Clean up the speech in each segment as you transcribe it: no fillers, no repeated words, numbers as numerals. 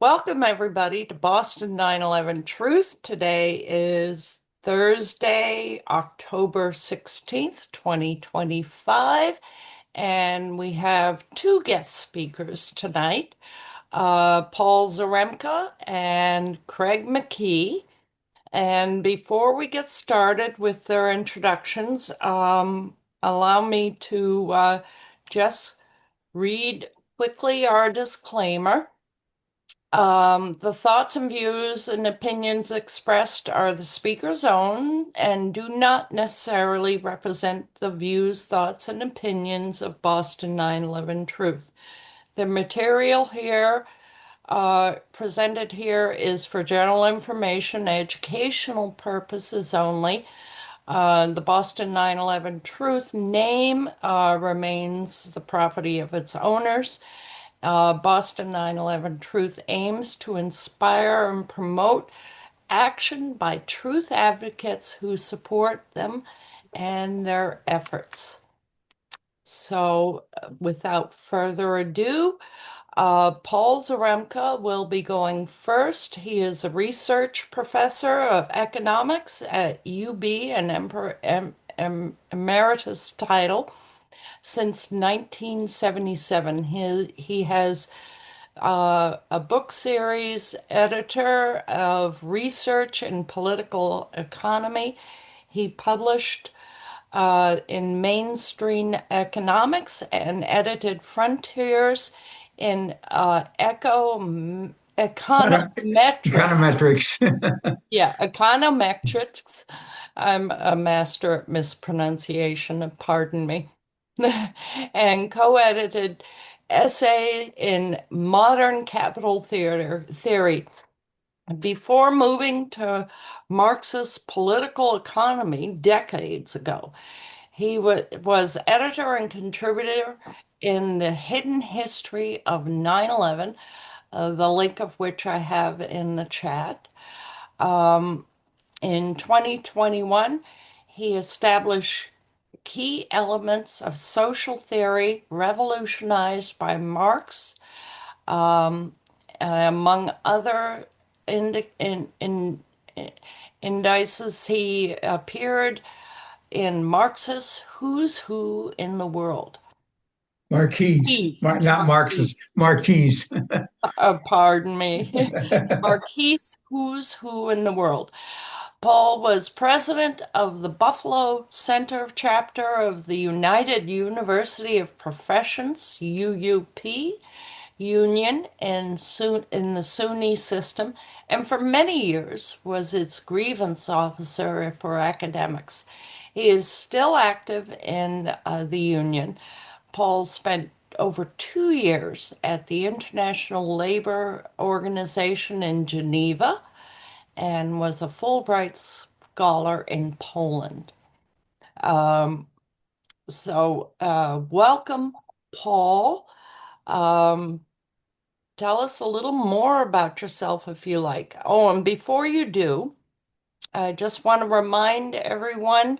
Welcome, everybody, to Boston 9/11 Truth. Today is Thursday, October 16th, 2025, and we have two guest speakers tonight, Paul Zarembka and Craig McKee. And before we get started with their introductions, allow me to just read quickly our disclaimer. The thoughts and views and opinions expressed are the speaker's own and do not necessarily represent the views, thoughts, and opinions of Boston 9/11 Truth. The material here presented here is for general information, educational purposes only. The Boston 9/11 Truth name remains the property of its owners. Boston 9/11 Truth aims to inspire and promote action by truth advocates who support them and their efforts. Without further ado, Paul Zarembka will be going first. He is a research professor of economics at UB and emeritus title since 1977. He has a book series, editor of research in political economy. He published in Mainstream Economics and edited Frontiers in Econometrics. Econometrics. Yeah, Econometrics. I'm a master at mispronunciation, pardon me. And co-edited Essay in Modern Capital Theory. Before moving to Marxist political economy decades ago, he was editor and contributor in The Hidden History of 9/11, the link of which I have in the chat. In 2021, he established Key Elements of Social Theory Revolutionized by Marx, among other indices. He appeared in Marx's Who's Who in the World. Marquis, not Marxist, Marquis. Pardon me. Marquis Who's Who in the World. Paul was president of the Buffalo Center Chapter of the United University of Professions, UUP, union in the SUNY system, and for many years was its grievance officer for academics. He is still active in the union. Paul spent over 2 years at the International Labor Organization in Geneva and was a Fulbright Scholar in Poland. Welcome, Paul. Tell us a little more about yourself if you like. Oh, and before you do, I just want to remind everyone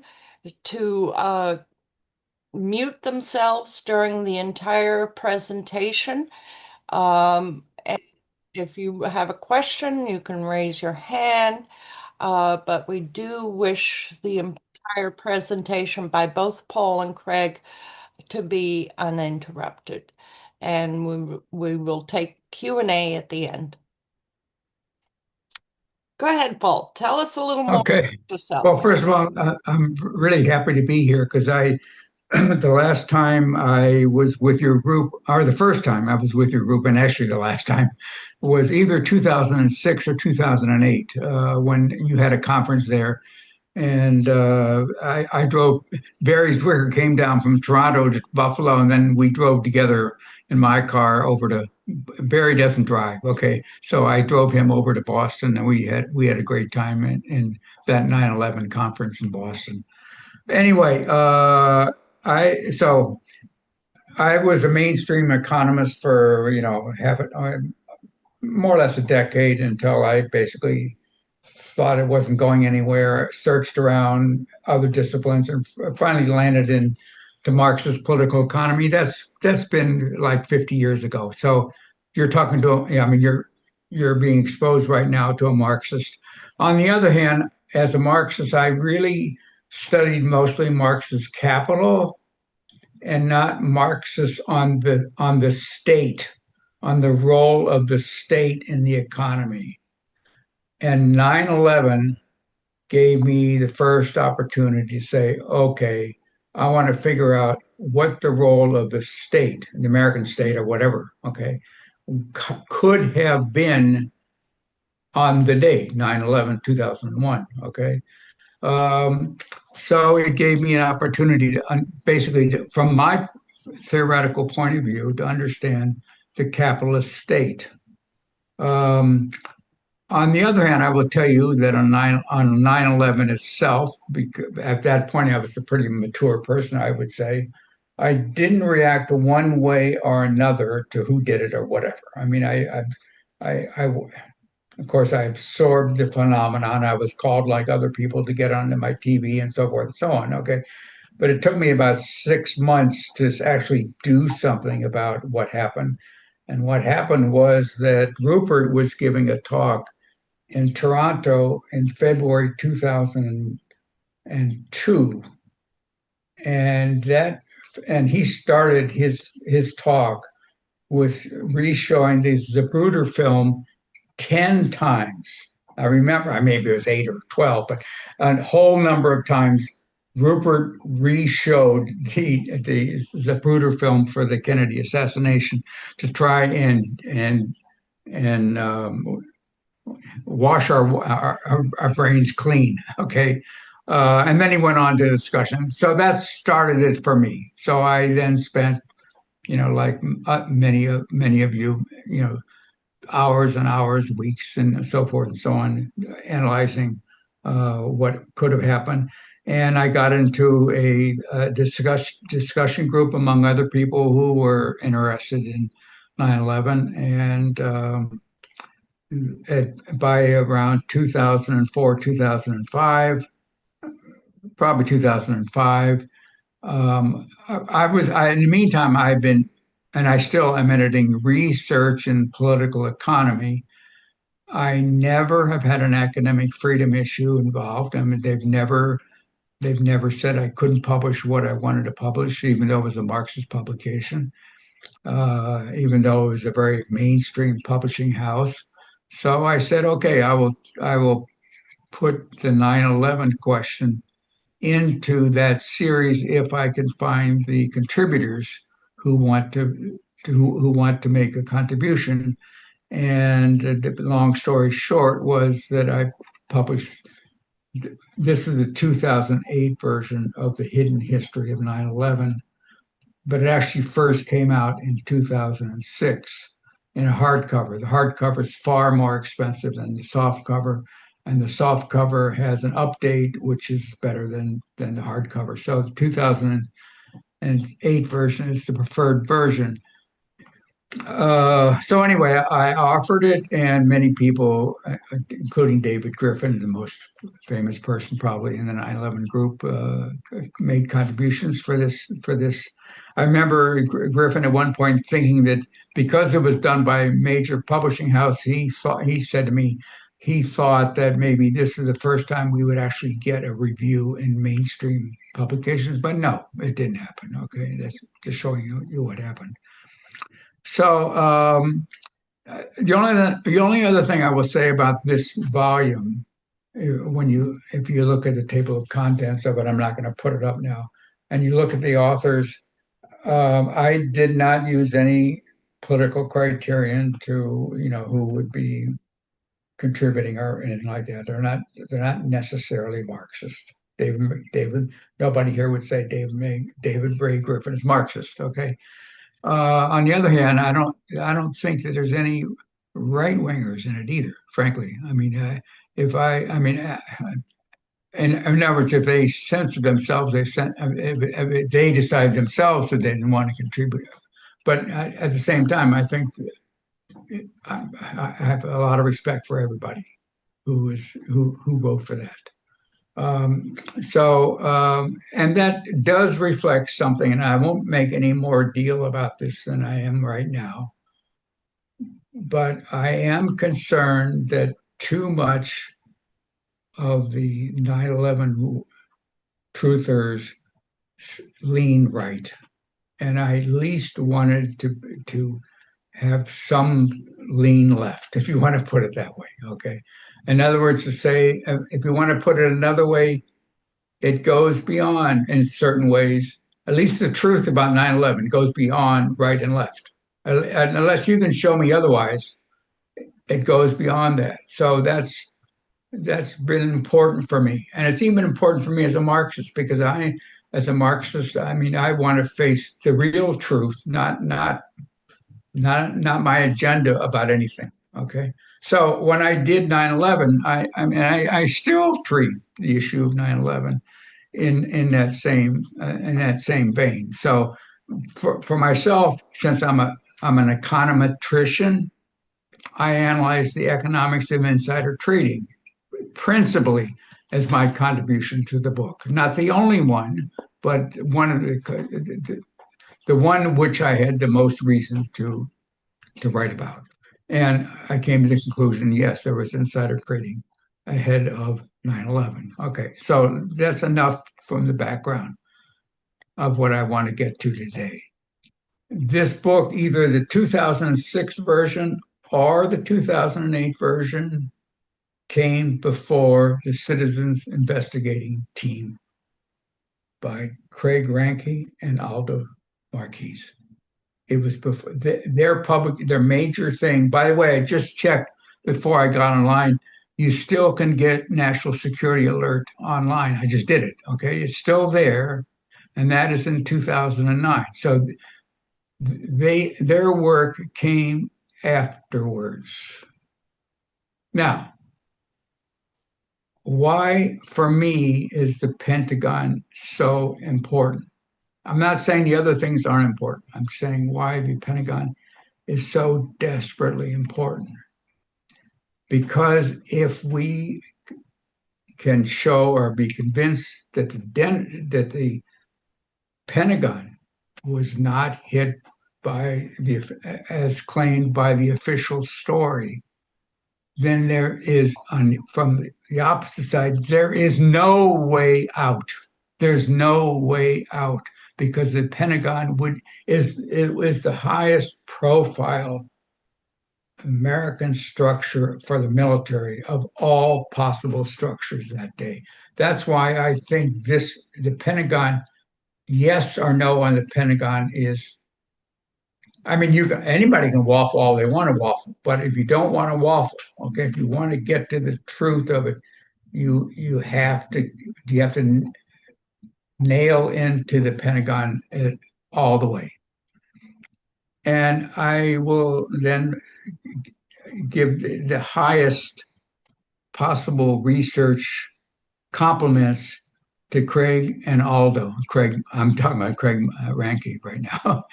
to mute themselves during the entire presentation. And if you have a question, you can raise your hand. But we do wish the entire presentation by both Paul and Craig to be uninterrupted. And we will take Q&A at the end. Go ahead, Paul. Tell us a little more Okay. about yourself. Well, first of all, I'm really happy to be here because the last time I was with your group, or the first time I was with your group, and actually the last time was either 2006 or 2008 when you had a conference there. And I drove, Barry Zwicker came down from Toronto to Buffalo, and then we drove together in my car over to, Barry doesn't drive. Okay. So I drove him over to Boston, and we had a great time in that 9/11 conference in Boston. Anyway, so I was a mainstream economist for, more or less a decade until I basically thought it wasn't going anywhere, searched around other disciplines, and finally landed in to Marxist political economy. That's been like 50 years ago. So you're talking to, yeah, I mean, you're being exposed right now to a Marxist. On the other hand, as a Marxist, I really studied mostly Marx's Capital and not Marxist on the state, on the role of the state in the economy. And 9/11 gave me the first opportunity to say, okay, I want to figure out what the role of the state, the American state or whatever, okay, could have been on the date, 9/11, 2001, okay? Um, so it gave me an opportunity to basically, from my theoretical point of view, to understand the capitalist state. Um, on the other hand, I will tell you that on 9/11 itself, because at that point I was a pretty mature person, I would say, I didn't react one way or another to who did it or whatever. I mean, I of course, I absorbed the phenomenon. I was called like other people to get onto my TV and so forth and so on. Okay. But it took me about 6 months to actually do something about what happened. And what happened was that Rupert was giving a talk in Toronto in February 2002. And he started his talk with re-showing the Zapruder film 10 times. I remember, maybe it was 8 or 12, but a whole number of times Rupert re-showed the Zapruder film for the Kennedy assassination to try and wash our brains clean. Okay. And then he went on to discussion. So that started it for me. So I then spent, like many of you, hours and hours, weeks, and so forth and so on, analyzing what could have happened. And I got into a discussion group among other people who were interested in 9/11. And by around 2004, 2005, probably 2005, in the meantime, I've been, and I still am editing research in political economy. I never have had an academic freedom issue involved. I mean, they've never said I couldn't publish what I wanted to publish, even though it was a Marxist publication, even though it was a very mainstream publishing house. So I said, okay, I will put the 9/11 question into that series if I can find the contributors who want who want to make a contribution. And the long story short was that I published. This is the 2008 version of the Hidden History of 9/11, but it actually first came out in 2006 in a hardcover. The hardcover is far more expensive than the softcover, and the softcover has an update which is better than the hardcover. So the 2008 version is the preferred version. So anyway, I offered it, and many people, including David Griffin, the most famous person probably in the 9/11 group, made contributions for this. I remember Griffin at one point thinking that because it was done by a major publishing house, he said to me he thought that maybe this is the first time we would actually get a review in mainstream publications, but no, it didn't happen. Okay, that's just showing you what happened. So the only other thing I will say about this volume, if you look at the table of contents of it, I'm not going to put it up now, and you look at the authors, I did not use any political criterion to who would be contributing or anything like that. They're not necessarily Marxist. David, nobody here would say David Ray Griffin is Marxist. Okay. On the other hand, I don't think that there's any right wingers in it either. Frankly, I mean, in other words, if they censor themselves, if they decide themselves that they didn't want to contribute. But at the same time, I think I have a lot of respect for everybody who wrote for that. And that does reflect something, and I won't make any more deal about this than I am right now. but I am concerned that too much of the 9/11 truthers lean right. And I at least wanted to have some lean left, if you want to put it that way. Okay. In other words, to say, if you want to put it another way, it goes beyond, in certain ways, at least the truth about 9/11 goes beyond right and left. Unless you can show me otherwise, it goes beyond that. So that's been important for me. And it's even important for me as a Marxist because as a Marxist, I mean, I want to face the real truth, not my agenda about anything. Okay. So when I did 9/11, I still treat the issue of 9/11 in that same vein. So for myself, since I'm an econometrician, I analyze the economics of insider trading principally as my contribution to the book. Not the only one, but one of the one which I had the most reason to write about. And I came to the conclusion, yes, there was insider trading ahead of 9/11. Okay, so that's enough from the background of what I want to get to today. This book, either the 2006 version or the 2008 version, came before the Citizens Investigating Team by Craig Ranke and Aldo Marquis. It was before their major thing. By the way, I just checked before I got online. You still can get National Security Alert online. I just did it. Okay, it's still there, and that is in 2009. So their work came afterwards. Now, why for me is the Pentagon so important? I'm not saying the other things aren't important. I'm saying why the Pentagon is so desperately important. Because if we can show or be convinced that the Pentagon was not hit by as claimed by the official story, then there is from the opposite side, there is no way out. There's no way out because the Pentagon is the highest profile American structure for the military of all possible structures that day. That's why I think the Pentagon, yes or no on the Pentagon is. I mean, anybody can waffle all they want to waffle, but if you don't want to waffle, okay, if you want to get to the truth of it, you have to nail into the Pentagon all the way. And I will then give the highest possible research compliments to Craig and Aldo. Craig, I'm talking about Craig Ranke right now.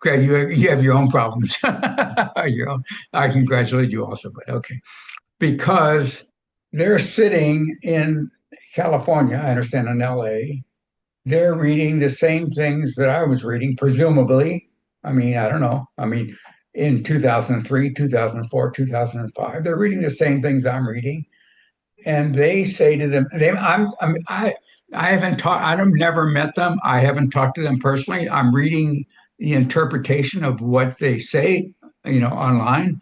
Craig, you have your own problems. Your own. I congratulate you also, but okay. Because they're sitting in California, I understand in LA, they're reading the same things that I was reading, presumably. I mean, I don't know. I mean, in 2003, 2004, 2005, they're reading the same things I'm reading. And they say to them, I haven't taught, I've never met them. I haven't talked to them personally. I'm reading the interpretation of what they say, online.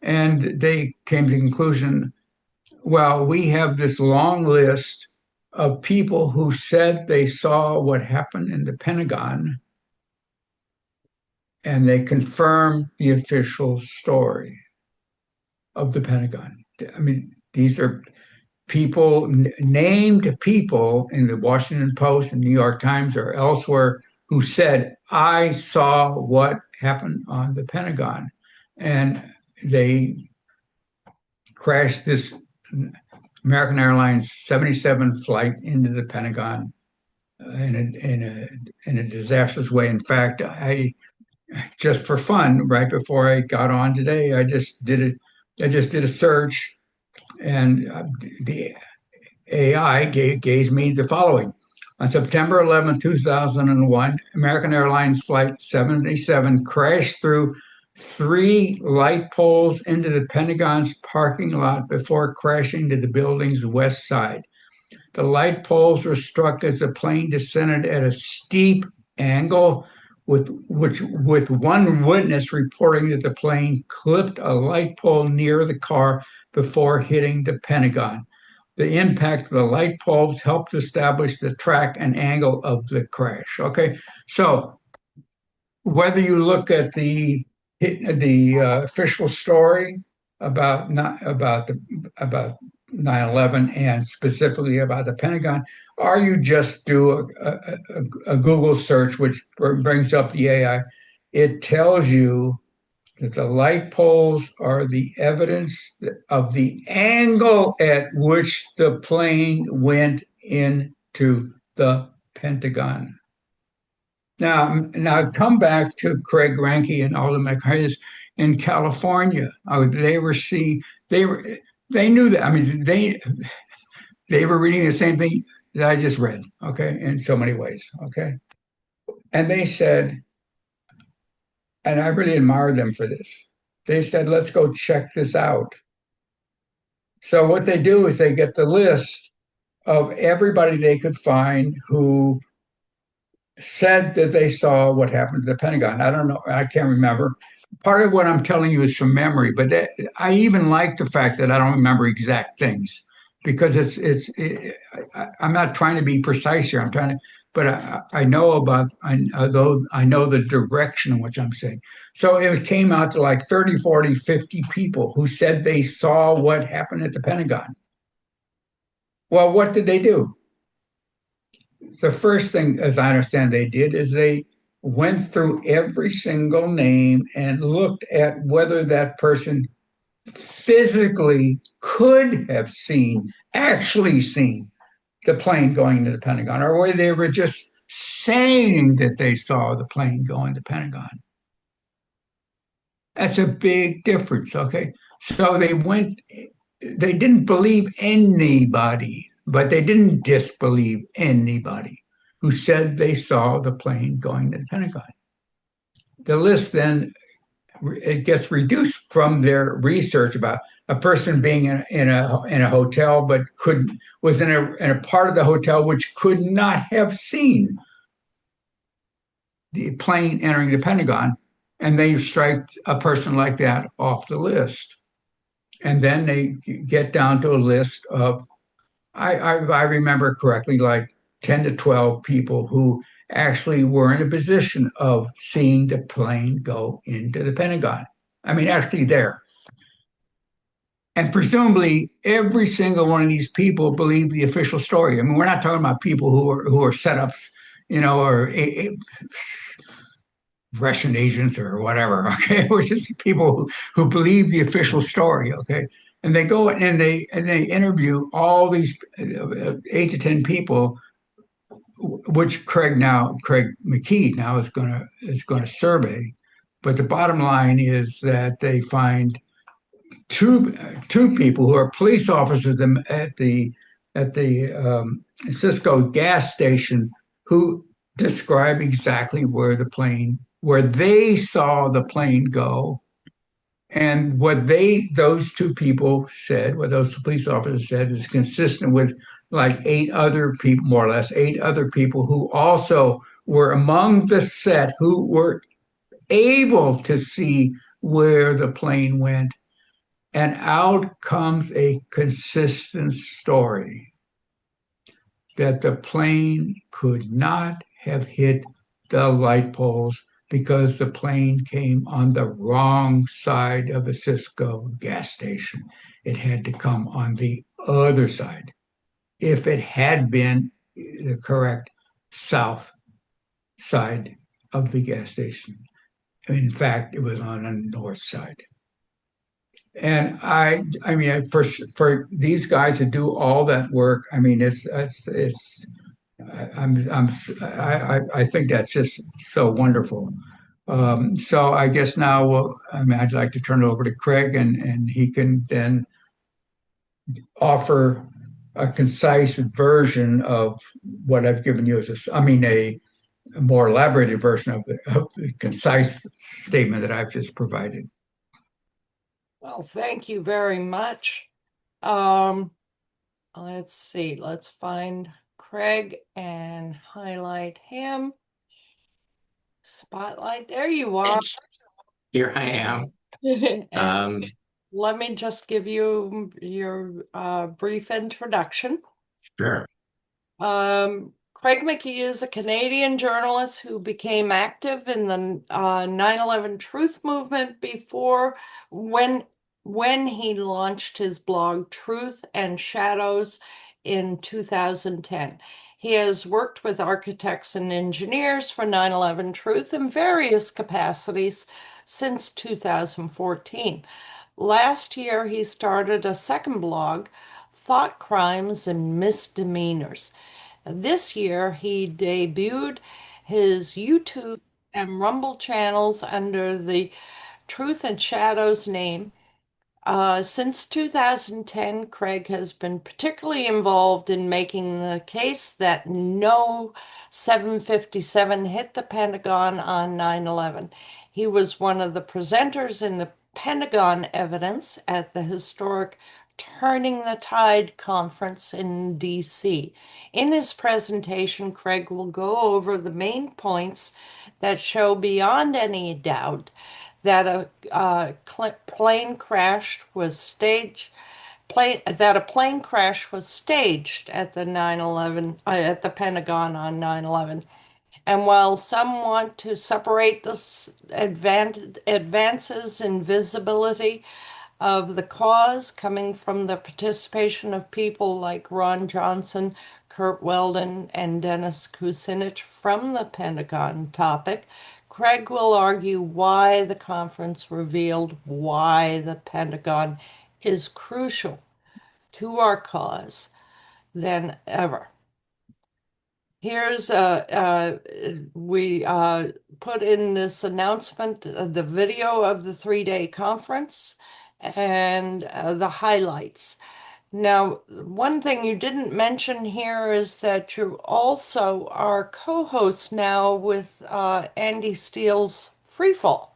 And they came to the conclusion, well, we have this long list of people who said they saw what happened in the Pentagon, and they confirmed the official story of the Pentagon. I mean, these are people, named people in the Washington Post and New York Times or elsewhere who said, I saw what happened on the Pentagon. And they crashed this American Airlines 77 flight into the Pentagon in a disastrous way. In fact, I just for fun, right before I got on today, I just did a search, and the AI gave me the following. On September 11, 2001, American Airlines Flight 77 crashed through three light poles into the Pentagon's parking lot before crashing to the building's west side. The light poles were struck as the plane descended at a steep angle, with one witness reporting that the plane clipped a light pole near the car before hitting the Pentagon. The impact of the light poles helped establish the track and angle of the crash. Okay, so whether you look at the official story about not about 9/11 and specifically about the Pentagon, or you just do a Google search, which brings up the AI, it tells you that the light poles are the evidence of the angle at which the plane went into the Pentagon. Now come back to Craig Ranke and all the McKees in California. They were they knew that. I mean, they were reading the same thing that I just read. Okay, in so many ways. Okay, and they said, and I really admire them for this. They said, let's go check this out. So what they do is they get the list of everybody they could find who said that they saw what happened to the Pentagon. I don't know. I can't remember. Part of what I'm telling you is from memory, but I even like the fact that I don't remember exact things because I'm not trying to be precise here. I'm trying to, but I know about, I know the direction in which I'm saying. So it came out to like 30, 40, 50 people who said they saw what happened at the Pentagon. Well, what did they do? The first thing, as I understand, they did is they went through every single name and looked at whether that person physically could have actually seen the plane going to the Pentagon, or whether they were just saying that they saw the plane going to the Pentagon. That's a big difference, okay? So they didn't believe anybody, but they didn't disbelieve anybody who said they saw the plane going to the Pentagon. The list then it gets reduced from their research about a person being in a hotel, but was in a part of the hotel which could not have seen the plane entering the Pentagon, and they strike a person like that off the list. And then they get down to a list of, I remember correctly, like 10 to 12 people who actually were in a position of seeing the plane go into the Pentagon. I mean, actually there. And presumably every single one of these people believed the official story. I mean, we're not talking about people who are setups, or Russian agents or whatever. Okay, we're just people who believe the official story. Okay, and they go and they interview all these 8 to 10 people, which Craig McKee now is going to survey. But the bottom line is that they find two people who are police officers at the Cisco gas station who describe exactly where they saw the plane go, and what those two people said, what those police officers said, is consistent with like 8 other people, more or less 8 other people who also were among the set who were able to see where the plane went. And out comes a consistent story that the plane could not have hit the light poles because the plane came on the wrong side of the Cisco gas station. It had to come on the other side. If it had been the correct south side of the gas station, in fact, it was on the north side. And I mean, for these guys to do all that work, I mean, I think that's just so wonderful. So I guess now, I mean, I'd like to turn it over to Craig, and he can then offer a concise version of what I've given you I mean, a more elaborated version of the concise statement that I've just provided. Well, thank you very much. Um, let's see. Let's find Craig and highlight him. Spotlight. There you are. Here I am. And Um, let me just give you your brief introduction. sure. Craig McKee is a Canadian journalist who became active in the 9/11 Truth movement before when when he launched his blog Truth and Shadows in 2010. He has worked with architects and engineers for 9/11 Truth in various capacities since 2014. Last year, he started a second blog, Thought Crimes and Misdemeanors. This year, he debuted his YouTube and Rumble channels under the Truth and Shadows name. Since 2010, Craig has been particularly involved in making the case that no 757 hit the Pentagon on 9/11. He was one of the presenters in the Pentagon evidence at the historic Turning the Tide conference in DC. In his presentation, Craig will go over the main points that show beyond any doubt that plane crash was staged that a plane crash was staged at the 9/11 at the Pentagon on 9/11. And while some want to separate this advances in visibility of the cause coming from the participation of people like Ron Johnson, Kurt Weldon, and Dennis Kucinich from the Pentagon topic, Craig will argue why the conference revealed why the Pentagon is crucial to our cause than ever. Here's we put in this announcement the video of the 3-day conference and the highlights. Now, one thing you didn't mention here is that you also are co-host now with Andy Steele's Freefall.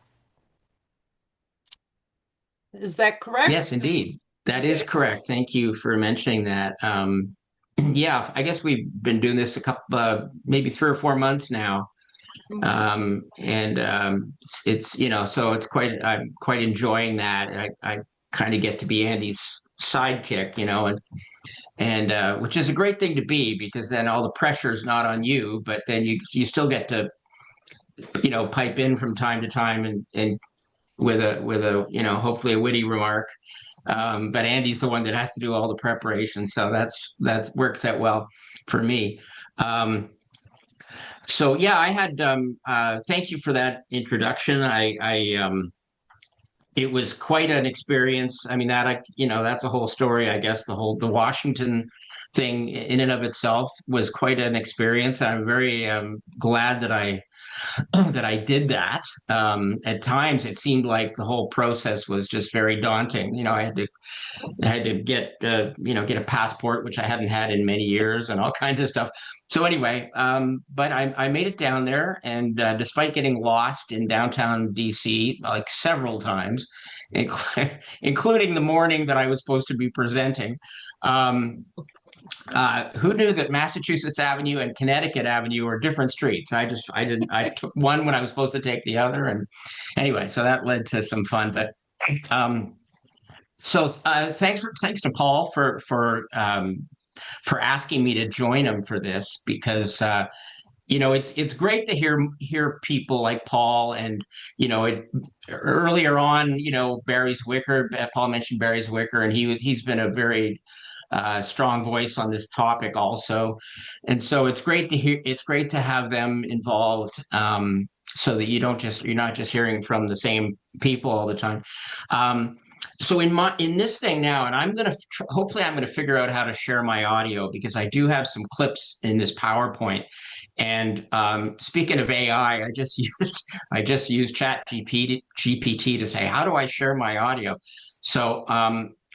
Is that correct? Yes, indeed. That is correct. Thank you for mentioning that. Yeah, I guess we've been doing this a couple, maybe 3 or 4 months now. And so it's quite, I'm quite enjoying that. I kind of get to be Andy's sidekick, and which is a great thing to be because then all the pressure is not on you, but then you still get to, pipe in from time to time and with a hopefully a witty remark. But Andy's the one that has to do all the preparation, so that's works out well for me. So yeah, I had thank you for that introduction. It was quite an experience. I mean that's a whole story. I guess the Washington thing in and of itself was quite an experience. I'm very glad that I that I did that. At times, it seemed like the whole process was just very daunting. I had to get a passport, which I hadn't had in many years, and all kinds of stuff. So anyway, but I made it down there, and despite getting lost in downtown DC like several times, including the morning that I was supposed to be presenting. Who knew that Massachusetts Avenue and Connecticut Avenue are different streets? I took one when I was supposed to take the other. And anyway, so that led to some fun. But thanks to Paul for asking me to join him for this because it's great to hear people like Paul and earlier on Barry Zwicker. Paul mentioned Barry Zwicker, and he's been a very strong voice on this topic also, and so it's great to hear. It's great to have them involved, so that you're not just hearing from the same people all the time. So in this thing now, and hopefully I'm gonna figure out how to share my audio because I do have some clips in this PowerPoint. And speaking of AI, I just used Chat GPT to say how do I share my audio. So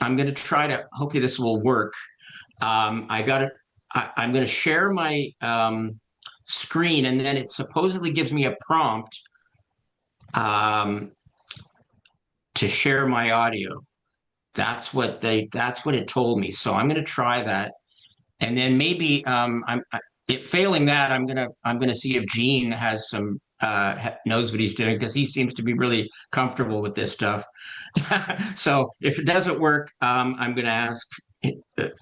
I'm going to try to. Hopefully, this will work. I got it. I'm going to share screen, and then it supposedly gives me a prompt to share my audio. That's what it told me. So I'm going to try that, and then maybe failing that, I'm gonna see if Gene has some knows what he's doing, because he seems to be really comfortable with this stuff. So if it doesn't work, I'm going to ask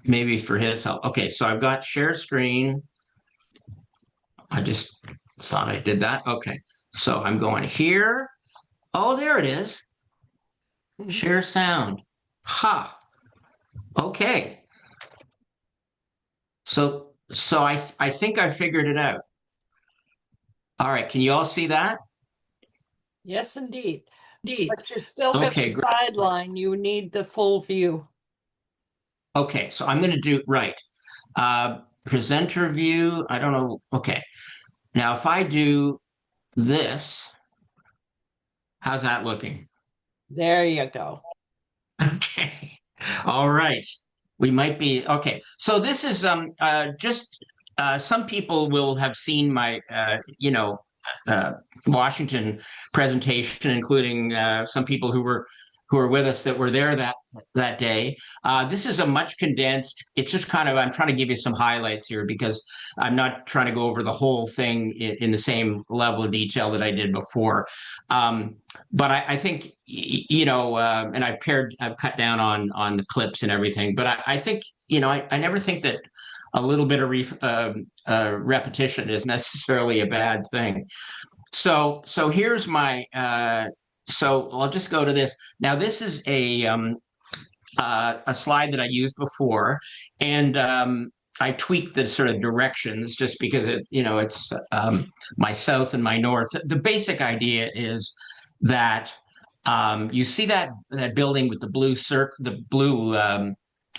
maybe for his help. Okay, so I've got share screen. I just thought I did that. Okay, so I'm going here. Oh, there it is. Share sound. Ha. Okay. So I think I figured it out. All right, can you all see that? Yes, indeed. Indeed. But you still have Okay, the great. sideline. You need the full view. Okay, so I'm going to do right. Presenter view. I don't know. Okay. Now, if I do this, how's that looking? There you go. Okay. All right. We might be okay. So this is just some people will have seen my uh, Washington presentation, including some people who were with us that were there that day. This is a much condensed. It's just kind of I'm trying to give you some highlights here because I'm not trying to go over the whole thing in the same level of detail that I did before. Um, but I think and I've cut down on the clips and everything. But I think I never think that a little bit of repetition is necessarily a bad thing. So here's my so I'll just go to this. Now this is a slide that I used before, and I tweaked the sort of directions just because it's my south and my north. The basic idea is that you see that building with the blue the blue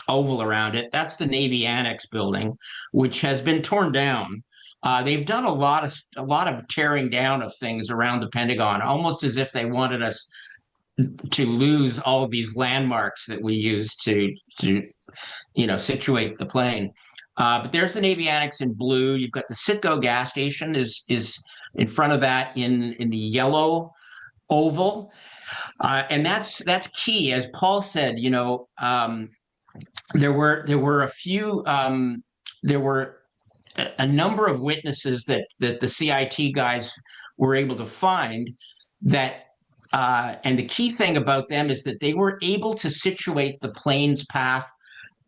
oval around it. That's the Navy Annex building, which has been torn down. They've done a lot of tearing down of things around the Pentagon, almost as if they wanted us to lose all of these landmarks that we use to situate the plane. But there's the Navy Annex in blue. You've got the Citgo gas station is in front of that in the yellow oval, and that's key. As Paul said, there were a few there were a number of witnesses that the CIT guys were able to find that. And the key thing about them is that they were able to situate the plane's path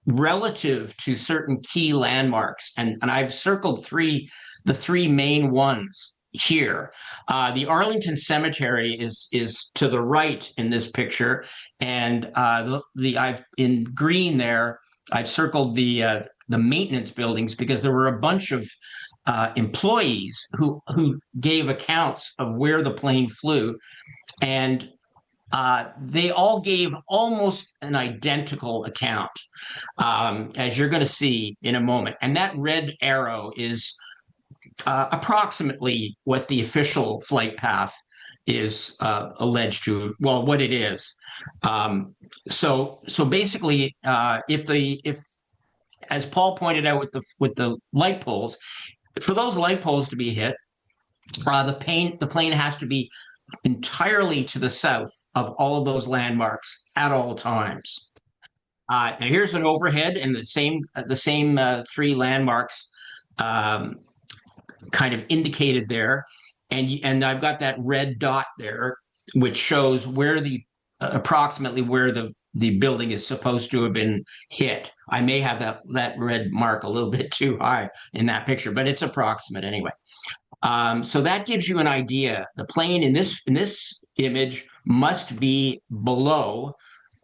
relative to certain key landmarks. And I've circled the three main ones here. The Arlington Cemetery is to the right in this picture, and I've in green there. I've circled the maintenance buildings because there were a bunch of employees who gave accounts of where the plane flew, and they all gave almost an identical account, as you're going to see in a moment. And that red arrow is approximately what the official flight path is alleged to. Well, what it is. So basically, if as Paul pointed out with the light poles, for those light poles to be hit, the plane has to be entirely to the south of all of those landmarks at all times. Now here's an overhead, and the same three landmarks kind of indicated there, and I've got that red dot there, which shows approximately where the building is supposed to have been hit. I may have that red mark a little bit too high in that picture, but it's approximate anyway. So that gives you an idea. The plane in this image must be below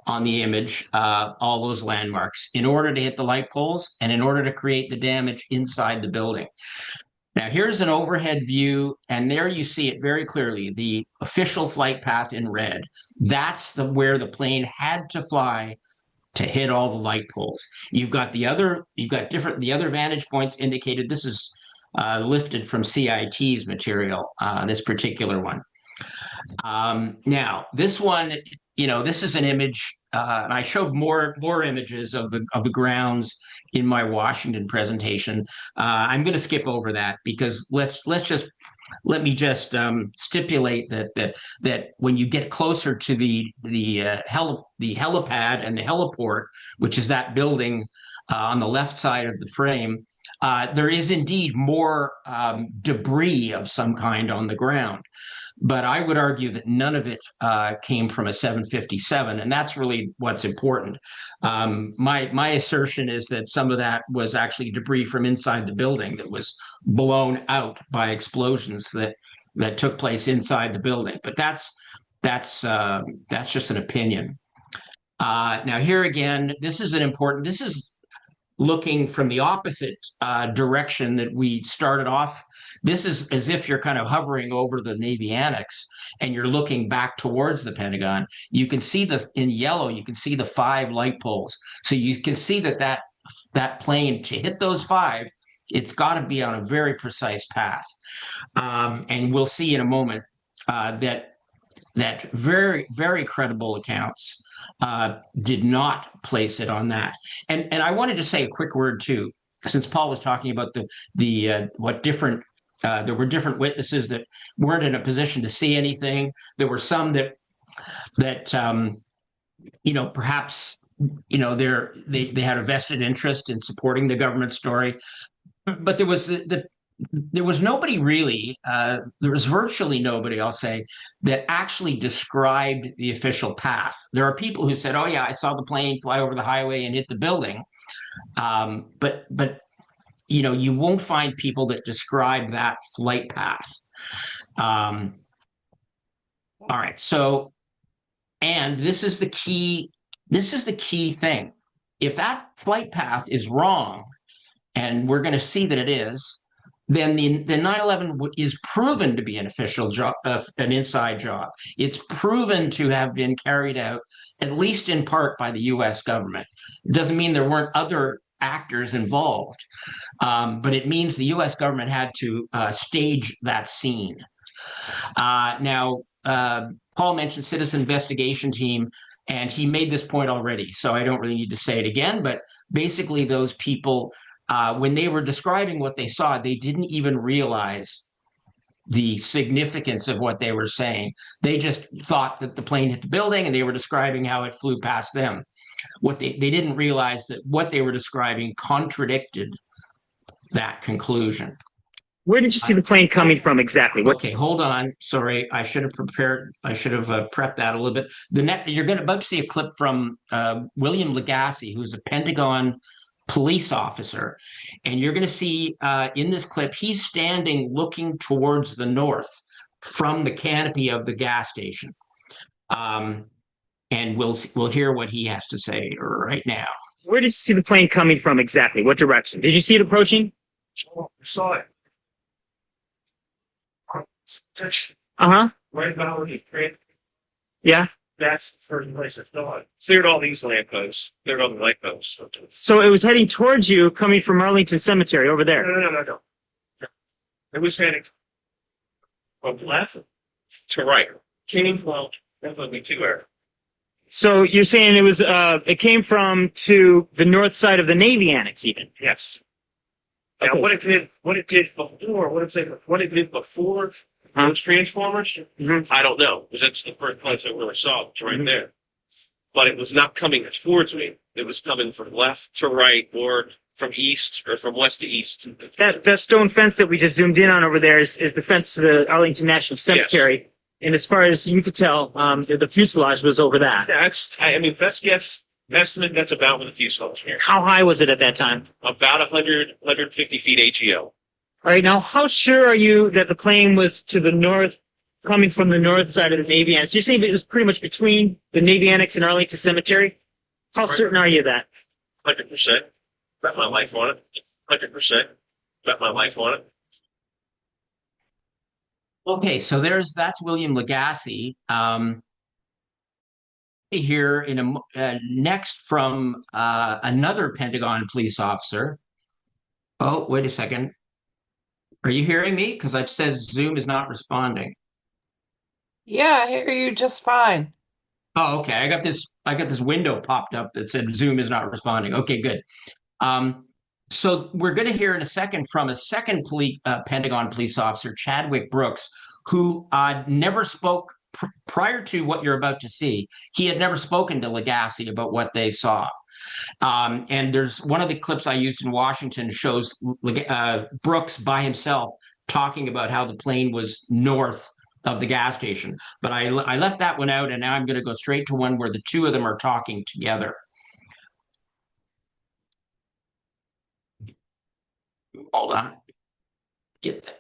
on the image all those landmarks in order to hit the light poles and in order to create the damage inside the building. Now here's an overhead view, and there you see it very clearly, the official flight path in red. That's where the plane had to fly to hit all the light poles. The other vantage points indicated. This is lifted from CIT's material, this particular one. Now, this one this is an image, and I showed more images of the grounds in my Washington presentation. I'm going to skip over that because let me just stipulate that when you get closer to the helipad and the heliport, which is that building on the left side of the frame, there is indeed more debris of some kind on the ground. But I would argue that none of it came from a 757, and that's really what's important. My assertion is that some of that was actually debris from inside the building that was blown out by explosions that took place inside the building. But that's just an opinion. Now here again, this is looking from the opposite direction that we started off. This is as if you're kind of hovering over the Navy Annex and you're looking back towards the Pentagon. You can see in yellow, you can see the 5 light poles. So you can see that plane, to hit those 5, it's got to be on a very precise path. And we'll see in a moment that very, very credible accounts did not place it on that. And I wanted to say a quick word too, since Paul was talking about what different there were different witnesses that weren't in a position to see anything. There were some that perhaps they had a vested interest in supporting the government story, but there was nobody really, there was virtually nobody, I'll say, that actually described the official path. There are people who said, oh yeah, I saw the plane fly over the highway and hit the building. But you won't find people that describe that flight path. All right, so, and this is the key thing. If that flight path is wrong, and we're going to see that it is, then the 9/11 is proven to be an official job, an inside job. It's proven to have been carried out, at least in part, by the U.S. government. It doesn't mean there weren't other actors involved, but it means the U.S. government had to stage that scene. Now, Paul mentioned citizen investigation team, and he made this point already, so I don't really need to say it again, but basically those people, when they were describing what they saw, they didn't even realize the significance of what they were saying. They just thought that the plane hit the building and they were describing how it flew past them. They didn't realize that what they were describing contradicted that conclusion. Where did you see the plane coming from exactly? Okay, hold on. Sorry, I should have prepped that a little bit. You're about to see a clip from William Legacy, who's a Pentagon police officer, and you're going to see in this clip he's standing looking towards the north from the canopy of the gas station, and we'll hear what he has to say right now. Where did you see the plane coming from exactly? What direction? Did you see it approaching? Oh, I saw it. Uh-huh. Right about the train. Yeah. That's the first place I saw it. Cleared all these lampposts. Cleared all the lampposts. So it was heading towards you, coming from Arlington Cemetery over there. No. It was heading from left to right. Came from definitely two areas. So you're saying it came from to the north side of the Navy Annex, even? Yes. Okay. Now what it did before those transformers, I don't know, because that's the first place I really saw it. It's right there. But it was not coming towards me. It was coming from left to right, or from east, or from west to east. That stone fence that we just zoomed in on over there is the fence to the Arlington National Cemetery. Yes. And as far as you could tell, the fuselage was over that. Best guess estimate, that's about what the fuselage was. How high was it at that time? About 150 feet AGL. All right, now how sure are you that the plane was to the north, coming from the north side of the Navy Annex? You're saying that it was pretty much between the Navy Annex and Arlington Cemetery? How certain are you of that? 100%. Bet my life on it. 100%. Bet my life on it. Okay, so that's William Legacy. Here next from another Pentagon police officer. Oh, wait a second. Are you hearing me? Because it says Zoom is not responding. Yeah, I hear you just fine. Oh, okay. I got this window popped up that said Zoom is not responding. Okay, good. Um, so we're going to hear in a second from a second Pentagon police officer, Chadwick Brooks, who never spoke prior to what you're about to see. He had never spoken to Legacy about what they saw. And there's one of the clips I used in Washington shows Brooks by himself talking about how the plane was north of the gas station. But I left that one out, and now I'm going to go straight to one where the two of them are talking together. Hold on. Get that.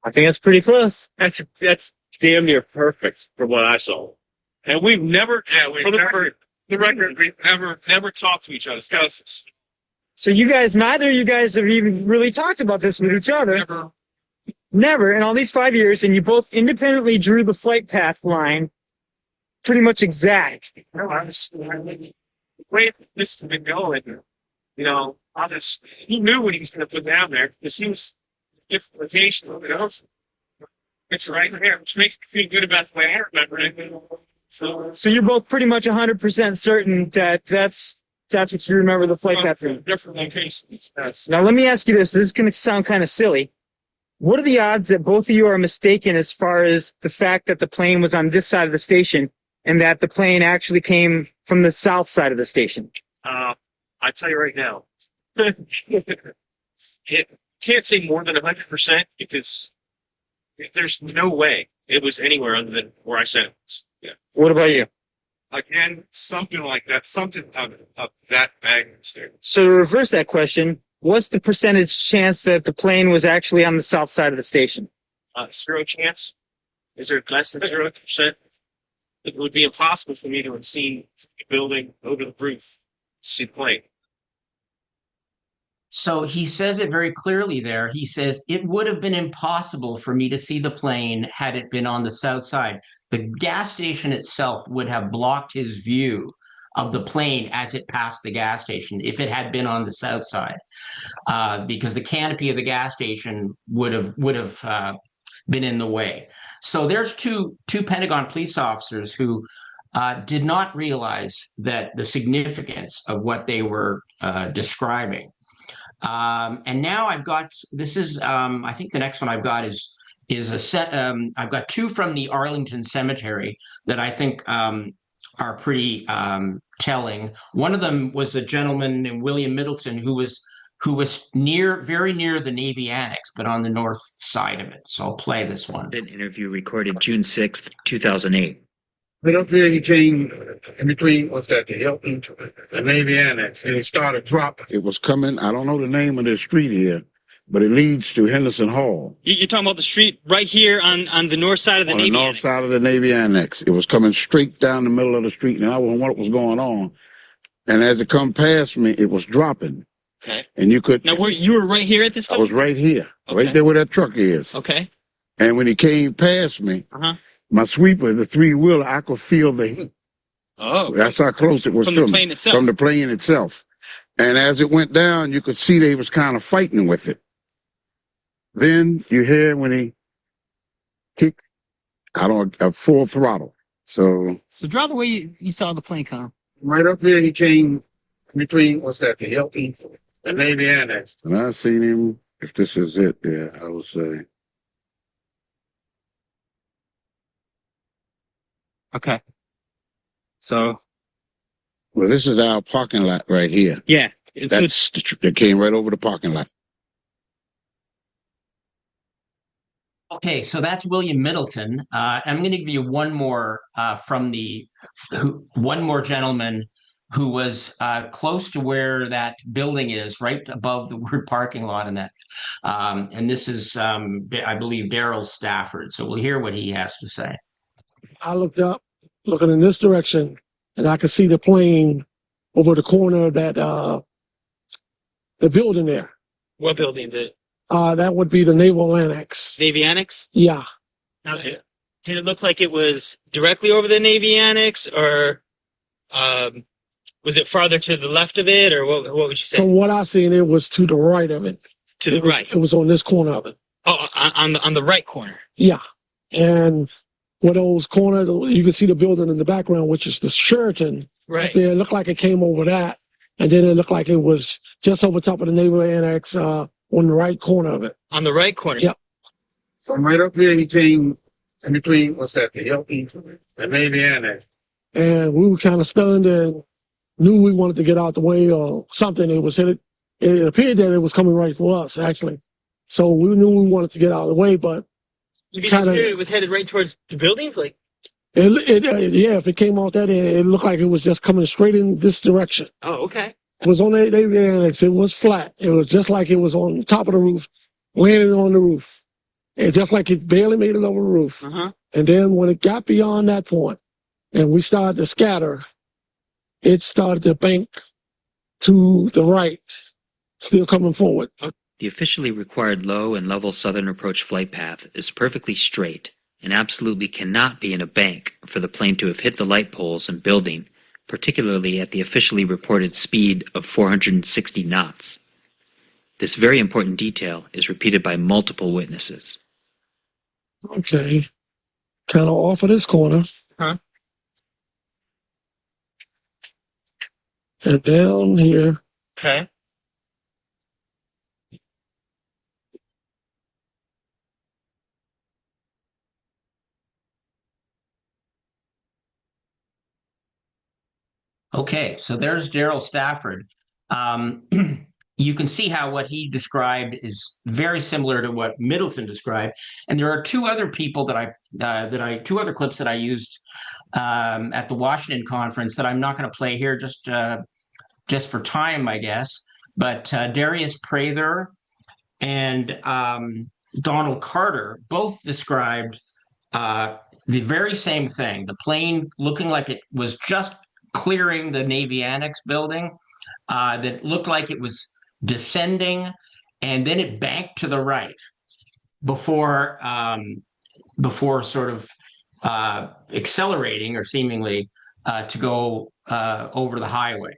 I think that's pretty close. That's damn near perfect from what I saw. And we've never, for the record, we've never talked to each other. Discuss this. So neither of you guys have even really talked about this with each other. Never in all these 5 years, and you both independently drew the flight path line pretty much exact. The way this has been going, he knew what he was going to put down there because he was different location. It's right there, which makes me feel good about the way I remember it. So you're both pretty much 100% certain that that's what you remember the flight path from. Different locations. Now let me ask you this. This is going to sound kind of silly. What are the odds that both of you are mistaken as far as the fact that the plane was on this side of the station and that the plane actually came from the south side of the station? I tell you right now, it can't say more than 100% because there's no way it was anywhere other than where I said it was. Yeah. What about you? Again, something like that, something of that magnitude. So to reverse that question, what's the percentage chance that the plane was actually on the south side of the station? 0 chance. Is there less than 0%? It would be impossible for me to have seen the building over the roof to see the plane. So he says it very clearly there. He says, it would have been impossible for me to see the plane had it been on the south side. The gas station itself would have blocked his view of the plane as it passed the gas station if it had been on the south side, because the canopy of the gas station would have been in the way. So there's two Pentagon police officers who did not realize that the significance of what they were describing. And now I've got, this is, I think the next one I've got is a set, I've got two from the Arlington Cemetery that I think are pretty telling. One of them was a gentleman named William Middleton who was very near the Navy Annex, but on the north side of it. So I'll play this one. An interview recorded June 6th, 2008. Right up there, he came in between, the Hilton, the Navy Annex, and he started dropping. It was coming, I don't know the name of this street here, but it leads to Henderson Hall. You're talking about the street right here on the north side of the Navy Annex? On the north side of the Navy Annex. It was coming straight down the middle of the street, and I wasn't what was going on. And as it come past me, it was dropping. Okay. And you could... Now, you were right here at this time? I was right here, right there where that truck is. Okay. And when he came past me, my sweeper, the three-wheeler, I could feel the heat. Oh. That's how close it was from to the me. plane itself. From the plane itself. And as it went down, you could see they was kind of fighting with it. Then you hear when he kicked at full throttle. So draw the way you saw the plane come. Right up here, he came between, the Hilton, the Navy Annex. And I seen him, if this is it, yeah, I would say. Okay. So. Well, this is our parking lot right here. Yeah. It came right over the parking lot. Okay, so that's William Middleton. I'm going to give you one more one more gentleman who was close to where that building is, right above the word parking lot in that. And this is, I believe, Daryl Stafford. So we'll hear what he has to say. I looked up, looking in this direction, and I could see the plane over the corner of that the building there. What building? That would be the Naval Annex. Navy Annex? Yeah. Now, did it look like it was directly over the Navy Annex, or was it farther to the left of it, or what would you say? From what I seen, it was to the right of it. To the right? It was on this corner of it. Oh, on the right corner? Yeah. And where those corners, you can see the building in the background, which is the Sheraton. Right. There, it looked like it came over that. And then it looked like it was just over top of the neighborhood annex on the right corner of it. On the right corner. Yep. From right up here, he came in between, what's that, the LP and maybe annex. And we were kind of stunned and knew we wanted to get out the way or something. It appeared that it was coming right for us, actually. So we knew we wanted to get out of the way, but You mean it was headed right towards the buildings? Like, yeah, if it came off that end, it looked like it was just coming straight in this direction. oh, okay. It was on the annex. It was flat. It was just like it was on top of the roof, landing on the roof. It just like it barely made it over the roof. Uh-huh. And then when it got beyond that point and we started to scatter, it started to bank to the right, still coming forward. The officially required low and level southern approach flight path is perfectly straight and absolutely cannot be in a bank for the plane to have hit the light poles and building, particularly at the officially reported speed of 460 knots. This very important detail is repeated by multiple witnesses. Okay. Kind of off of this corner. Huh? And down here. Okay. Okay, so there's Daryl Stafford. You can see how what he described is very similar to what Middleton described. And there are two other people two other clips that I used at the Washington conference that I'm not going to play here just for time, I guess. But Darius Prather and Donald Carter both described the very same thing. The plane looking like it was just clearing the Navy Annex building, that looked like it was descending, and then it banked to the right before sort of accelerating or seemingly to go over the highway.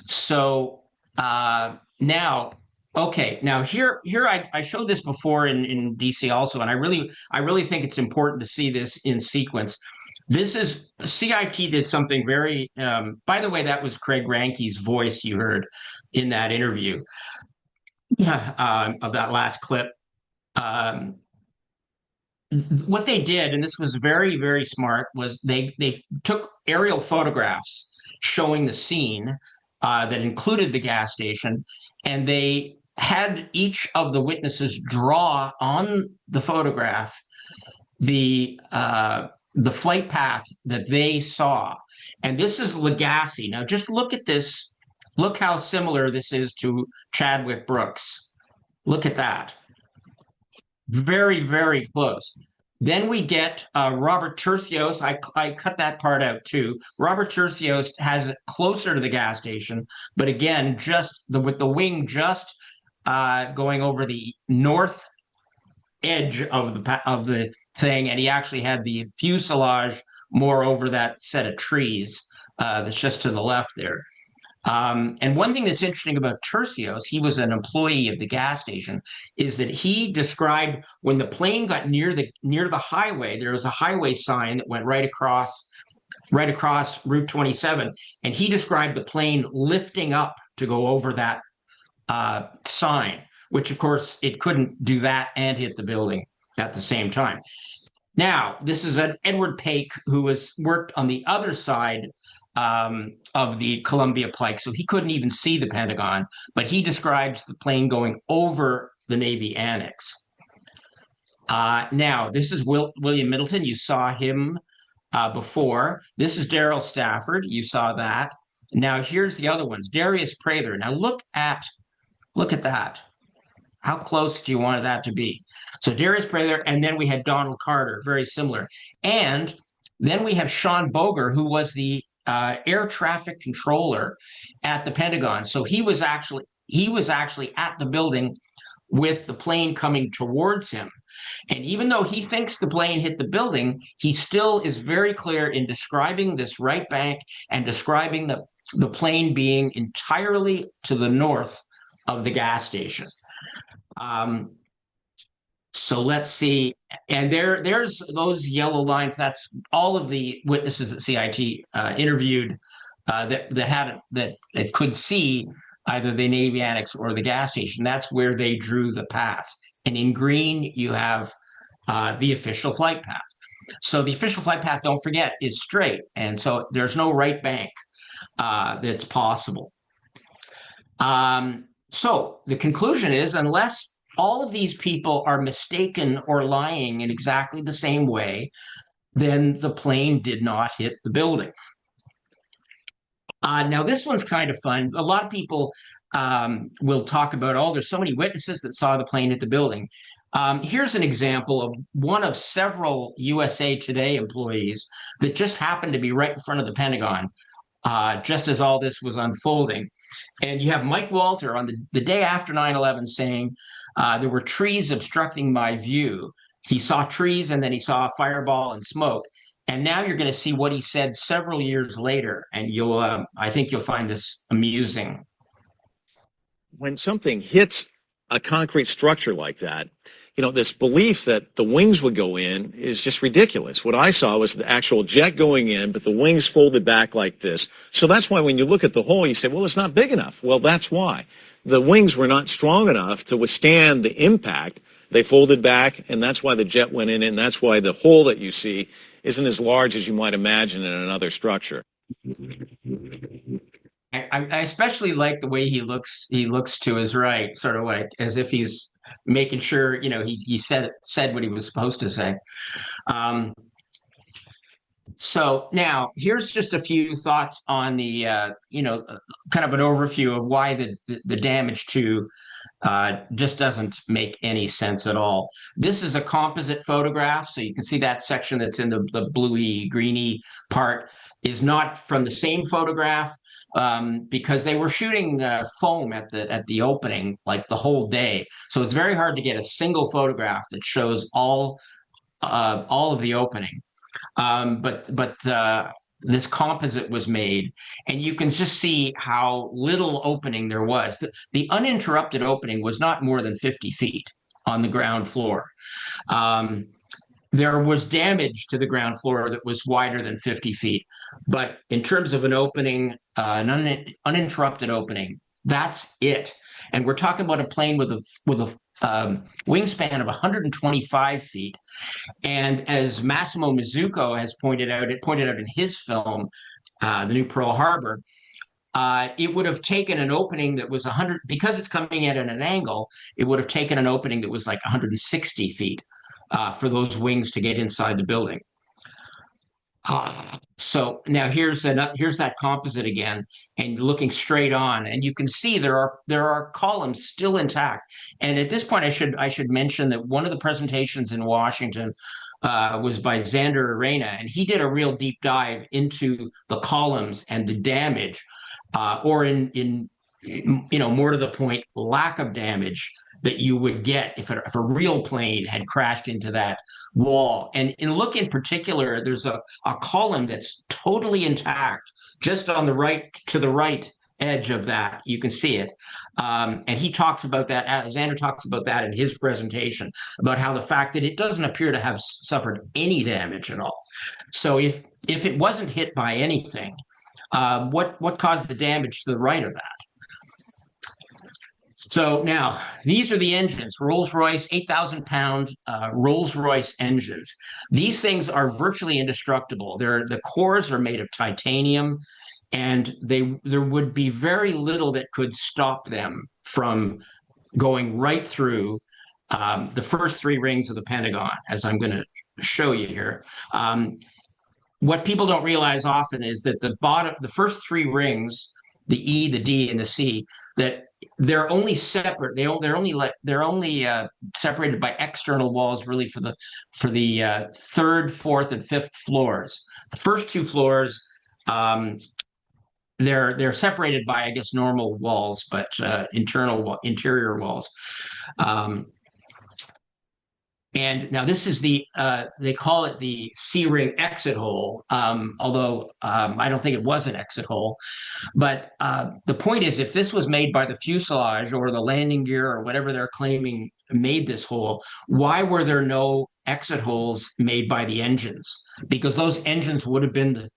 So now, okay, now here I showed this before in DC also, and I really think it's important to see this in sequence. This is CIT did something very. By the way, that was Craig Ranke's voice you heard in that interview of that last clip. What they did, and this was very, very smart, was they took aerial photographs showing the scene that included the gas station, and they had each of the witnesses draw on the photograph the flight path that they saw. And this is Legacy. Now, just look at this. Look how similar this is to Chadwick Brooks. Look at that. Very, very close. Then we get Robert Tercios. I cut that part out too. Robert Tercios has it closer to the gas station, but again, with the wing just going over the north edge of the thing, and he actually had the fuselage more over that set of trees that's just to the left there. And one thing that's interesting about Tercios, he was an employee of the gas station, is that he described when the plane got near the highway, there was a highway sign that went right across Route 27, and he described the plane lifting up to go over that sign, which of course it couldn't do that and hit the building at the same time. Now, this is an Edward Paik who has worked on the other side of the Columbia Pike, so he couldn't even see the Pentagon, but he describes the plane going over the Navy Annex. Now, this is William Middleton. You saw him before. This is Daryl Stafford. You saw that. Now, here's the other ones. Darius Prather. Now, look at that. How close do you want that to be? So Darius Prather, and then we had Donald Carter, very similar. And then we have Sean Boger, who was the air traffic controller at the Pentagon. So he was actually at the building with the plane coming towards him. And even though he thinks the plane hit the building, he still is very clear in describing this right bank and describing the plane being entirely to the north of the gas station. So let's see. And there's those yellow lines. That's all of the witnesses at CIT interviewed that could see either the Navy Annex or the gas station. That's where they drew the paths. And in green, you have the official flight path. So the official flight path, don't forget, is straight. And so there's no right bank that's possible. So the conclusion is, unless all of these people are mistaken or lying in exactly the same way, then the plane did not hit the building. Now, this one's kind of fun. A lot of people will talk about, oh, there's so many witnesses that saw the plane hit the building. Here's an example of one of several USA Today employees that just happened to be right in front of the Pentagon just as all this was unfolding. And you have Mike Walter on the day after 9/11 saying, there were trees obstructing my view. He saw trees and then he saw a fireball and smoke. And now you're going to see what he said several years later. And I think you'll find this amusing. When something hits a concrete structure like that, this belief that the wings would go in is just ridiculous. What I saw was the actual jet going in, but the wings folded back like this. So that's why when you look at the hole, you say, well, it's not big enough. Well, that's why. The wings were not strong enough to withstand the impact. They folded back, and that's why the jet went in, and that's why the hole that you see isn't as large as you might imagine in another structure. I especially like the way he looks to his right, sort of like as if he's making sure, he said what he was supposed to say. So now here's just a few thoughts on the, kind of an overview of why the damage to just doesn't make any sense at all. This is a composite photograph, so you can see that section that's in the bluey, greeny part is not from the same photograph because they were shooting foam at the opening like the whole day. So it's very hard to get a single photograph that shows all of the opening. But this composite was made, and you can just see how little opening there was. The uninterrupted opening was not more than 50 feet on the ground floor. There was damage to the ground floor that was wider than 50 feet. But in terms of an opening, an uninterrupted opening, that's it. And we're talking about a plane with a wingspan of 125 feet. And as Massimo Mizuko has pointed out in his film, The New Pearl Harbor, it would have taken an opening that was 100, because it's coming in at an angle, it would have taken an opening that was like 160 feet for those wings to get inside the building. So now here's that composite again, and looking straight on, and you can see there are columns still intact. And at this point, I should mention that one of the presentations in Washington was by Xander Arena, and he did a real deep dive into the columns and the damage, or in more to the point, lack of damage that you would get if a real plane had crashed into that wall. And look in particular, there's a column that's totally intact, just on the right, to the right edge of that. You can see it. And he talks about that, Xander talks about that in his presentation, about how the fact that it doesn't appear to have suffered any damage at all. So if it wasn't hit by anything, what caused the damage to the right of that? So now, these are the engines, Rolls-Royce, 8,000-pound Rolls-Royce engines. These things are virtually indestructible. The cores are made of titanium, and there would be very little that could stop them from going right through the first three rings of the Pentagon, as I'm going to show you here. What people don't realize often is that the first three rings, the E, the D, and the C, that they're only separate. They're only separated by external walls, really, for the third, fourth, and fifth floors. The first two floors, they're separated by, I guess, normal walls, but interior walls. And now this is the they call it the C-ring exit hole, although I don't think it was an exit hole. But the point is, if this was made by the fuselage or the landing gear or whatever they're claiming made this hole, why were there no exit holes made by the engines? Because those engines would have been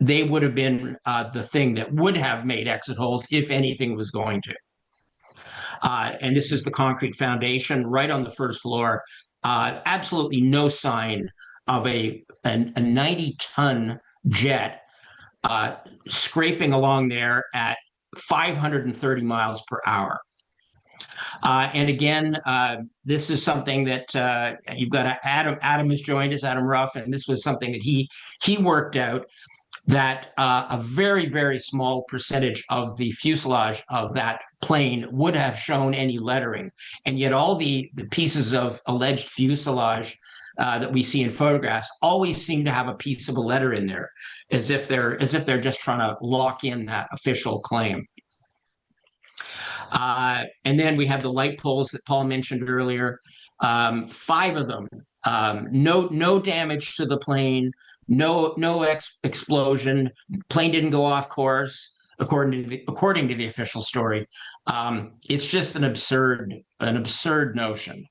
they would have been the thing that would have made exit holes if anything was going to. And this is the concrete foundation right on the first floor. Absolutely no sign of a 90-ton jet scraping along there at 530 miles per hour. And again, this is something that you've got Adam has joined us, Adam Ruff, and this was something that he worked out, that a very, very small percentage of the fuselage of that plane would have shown any lettering. And yet all the pieces of alleged fuselage that we see in photographs always seem to have a piece of a letter in there, as if they're just trying to lock in that official claim. And then we have the light poles that Paul mentioned earlier. 5 of them. No damage to the plane. No explosion. Plane didn't go off course, according to the official story. It's just an absurd notion.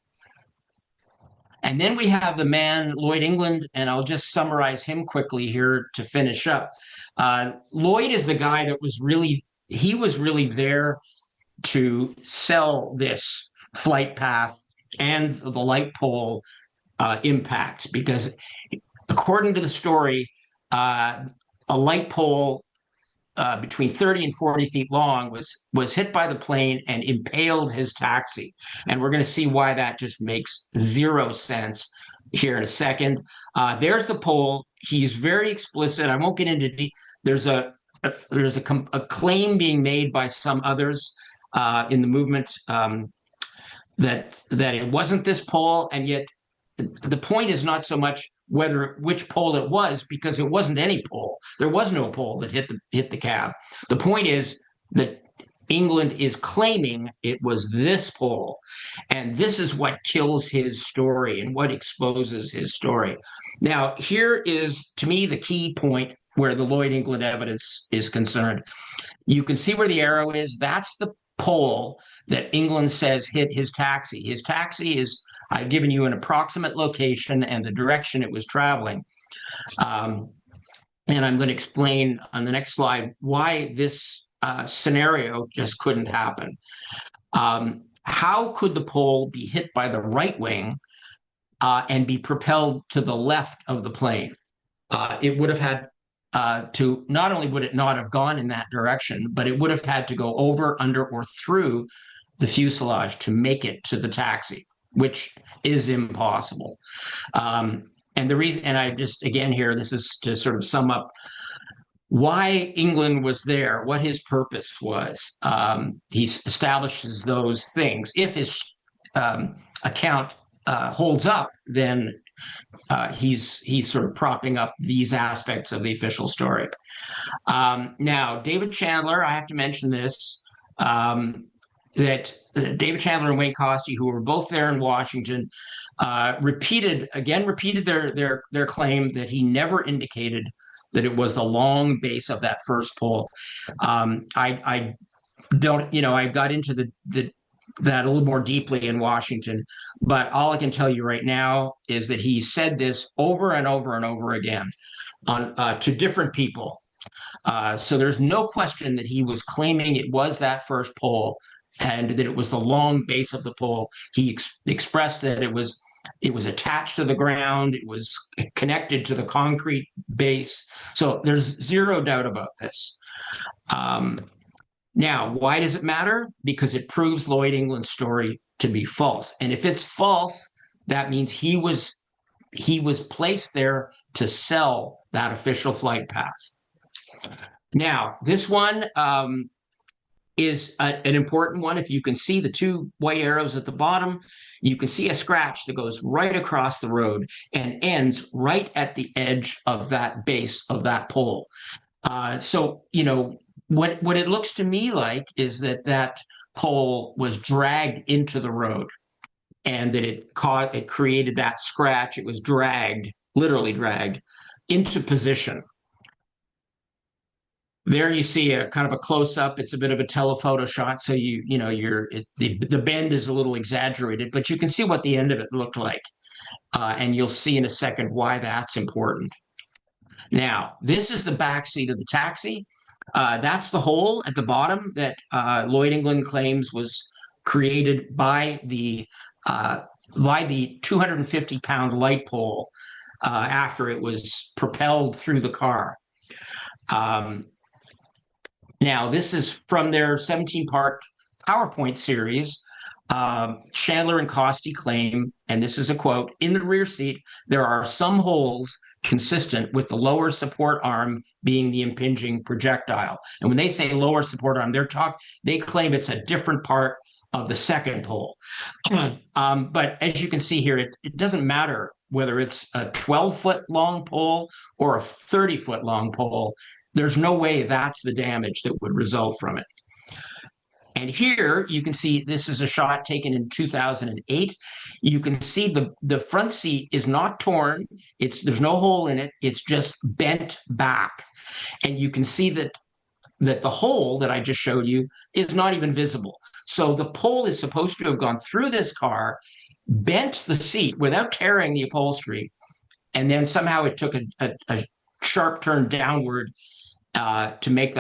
And then we have the man, Lloyd England, and I'll just summarize him quickly here to finish up. Lloyd is the guy that was really there to sell this flight path and the light pole impacts, because according to the story, a light pole between 30 and 40 feet long was hit by the plane and impaled his taxi. And we're going to see why that just makes zero sense here in a second. There's the pole. He's very explicit. I won't get into there's a claim being made by some others in the movement that it wasn't this pole, and yet the point is not so much which pole it was, because it wasn't any pole. There was no pole that hit the cab. The point is that England is claiming it was this pole, and this is what kills his story and what exposes his story. Now, here is, to me, the key point where the Lloyd England evidence is concerned. You can see where the arrow is. That's the pole that England says hit his taxi. His taxi is, I've given you an approximate location and the direction it was traveling. And I'm going to explain on the next slide why this scenario just couldn't happen. How could the pole be hit by the right wing and be propelled to the left of the plane? It would have had to, not only would it not have gone in that direction, but it would have had to go over, under, or through the fuselage to make it to the taxi, which is impossible. And the reason, and I just, again here, this is to sort of sum up why England was there, what his purpose was. He establishes those things. If his account holds up, then he's sort of propping up these aspects of the official story. Now, David Chandler, I have to mention this, that David Chandler and Wayne Costi, who were both there in Washington, repeated their claim that he never indicated that it was the long base of that first pole. I don't, I got into that a little more deeply in Washington, but all I can tell you right now is that he said this over and over and over again to different people. So there's no question that he was claiming it was that first pole and that it was the long base of the pole. He expressed that it was attached to the ground, it was connected to the concrete base. So there's zero doubt about this. Now, why does it matter? Because it proves Lloyd England's story to be false. And if it's false, that means he was placed there to sell that official flight path. Now, this one is an important one. If you can see the 2 white arrows at the bottom, you can see a scratch that goes right across the road and ends right at the edge of that base of that pole. So, what it looks to me like is that pole was dragged into the road. and that it created that scratch. It was dragged, literally dragged, into position. There you see a kind of a close-up. It's a bit of a telephoto shot, so the bend is a little exaggerated, but you can see what the end of it looked like, and you'll see in a second why that's important. Now, this is the back seat of the taxi. That's the hole at the bottom that Lloyd England claims was created by the 250-pound light pole after it was propelled through the car. Now, this is from their 17-part PowerPoint series. Chandler and Costi claim, and this is a quote, "In the rear seat, there are some holes consistent with the lower support arm being the impinging projectile." And when they say lower support arm, they claim it's a different part of the second hole. But as you can see here, it doesn't matter whether it's a 12-foot long pole or a 30-foot long pole. There's no way that's the damage that would result from it. And here you can see this is a shot taken in 2008. You can see the front seat is not torn. There's no hole in it. It's just bent back. And you can see that the hole that I just showed you is not even visible. So the pole is supposed to have gone through this car, bent the seat without tearing the upholstery, and then somehow it took a sharp turn downward to make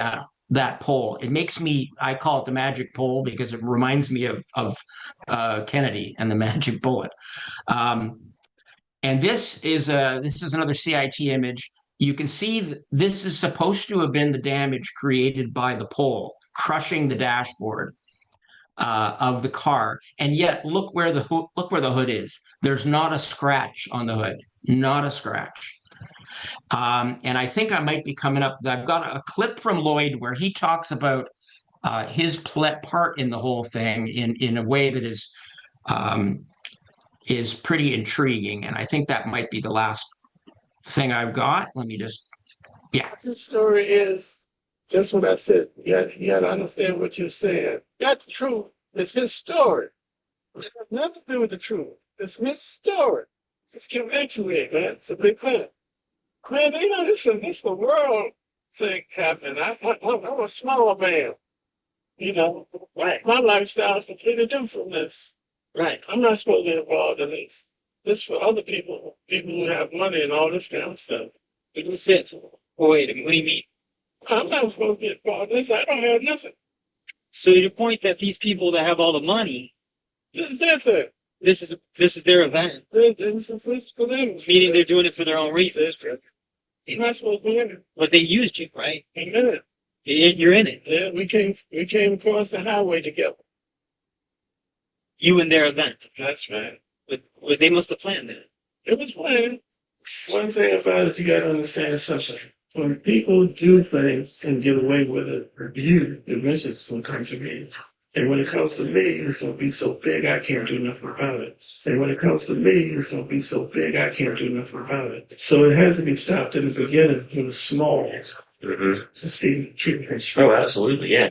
that pole. It makes me, I call it the magic pole because it reminds me of Kennedy and the magic bullet. And this is another CIT image. You can see this is supposed to have been the damage created by the pole, crushing the dashboard of the car. And yet, look where the hood is. There's not a scratch on the hood, not a scratch. And I think I might be coming up. I've got a clip from Lloyd where he talks about his part in the whole thing in a way that is pretty intriguing. And I think that might be the last thing I've got. Let me just, yeah. The story is just what I said. You got to understand what you're saying. That's the truth. It's his story. It has nothing to do with the truth. It's his story. It's conventional, man. It's a big thing. Man, this is the world thing happening. I'm a small man. Right. My lifestyle is completely different from this. Right. I'm not supposed to be involved in this. This for other people who have money and all this kind of stuff. Who said, wait, what do you mean? I'm not supposed to be involved in this. I don't have nothing. So your point that these people that have all the money, this is their thing. This is their event. This is for them. Meaning they're doing it for their own reasons. You're not supposed to be in it. But they used you, right? I'm in it. You're in it. Yeah, we came across the highway together. You and their event. That's right. But they must have planned that. It was planned. One thing about it, you got to understand something. When people do things and get away with it, review, the message will come to me. And when it comes to me, it's going to be so big, I can't do nothing about it. And when it comes to me, it's going to be so big, I can't do nothing about it. So it has to be stopped at the beginning with a small to see the treatment. Oh, absolutely, yeah.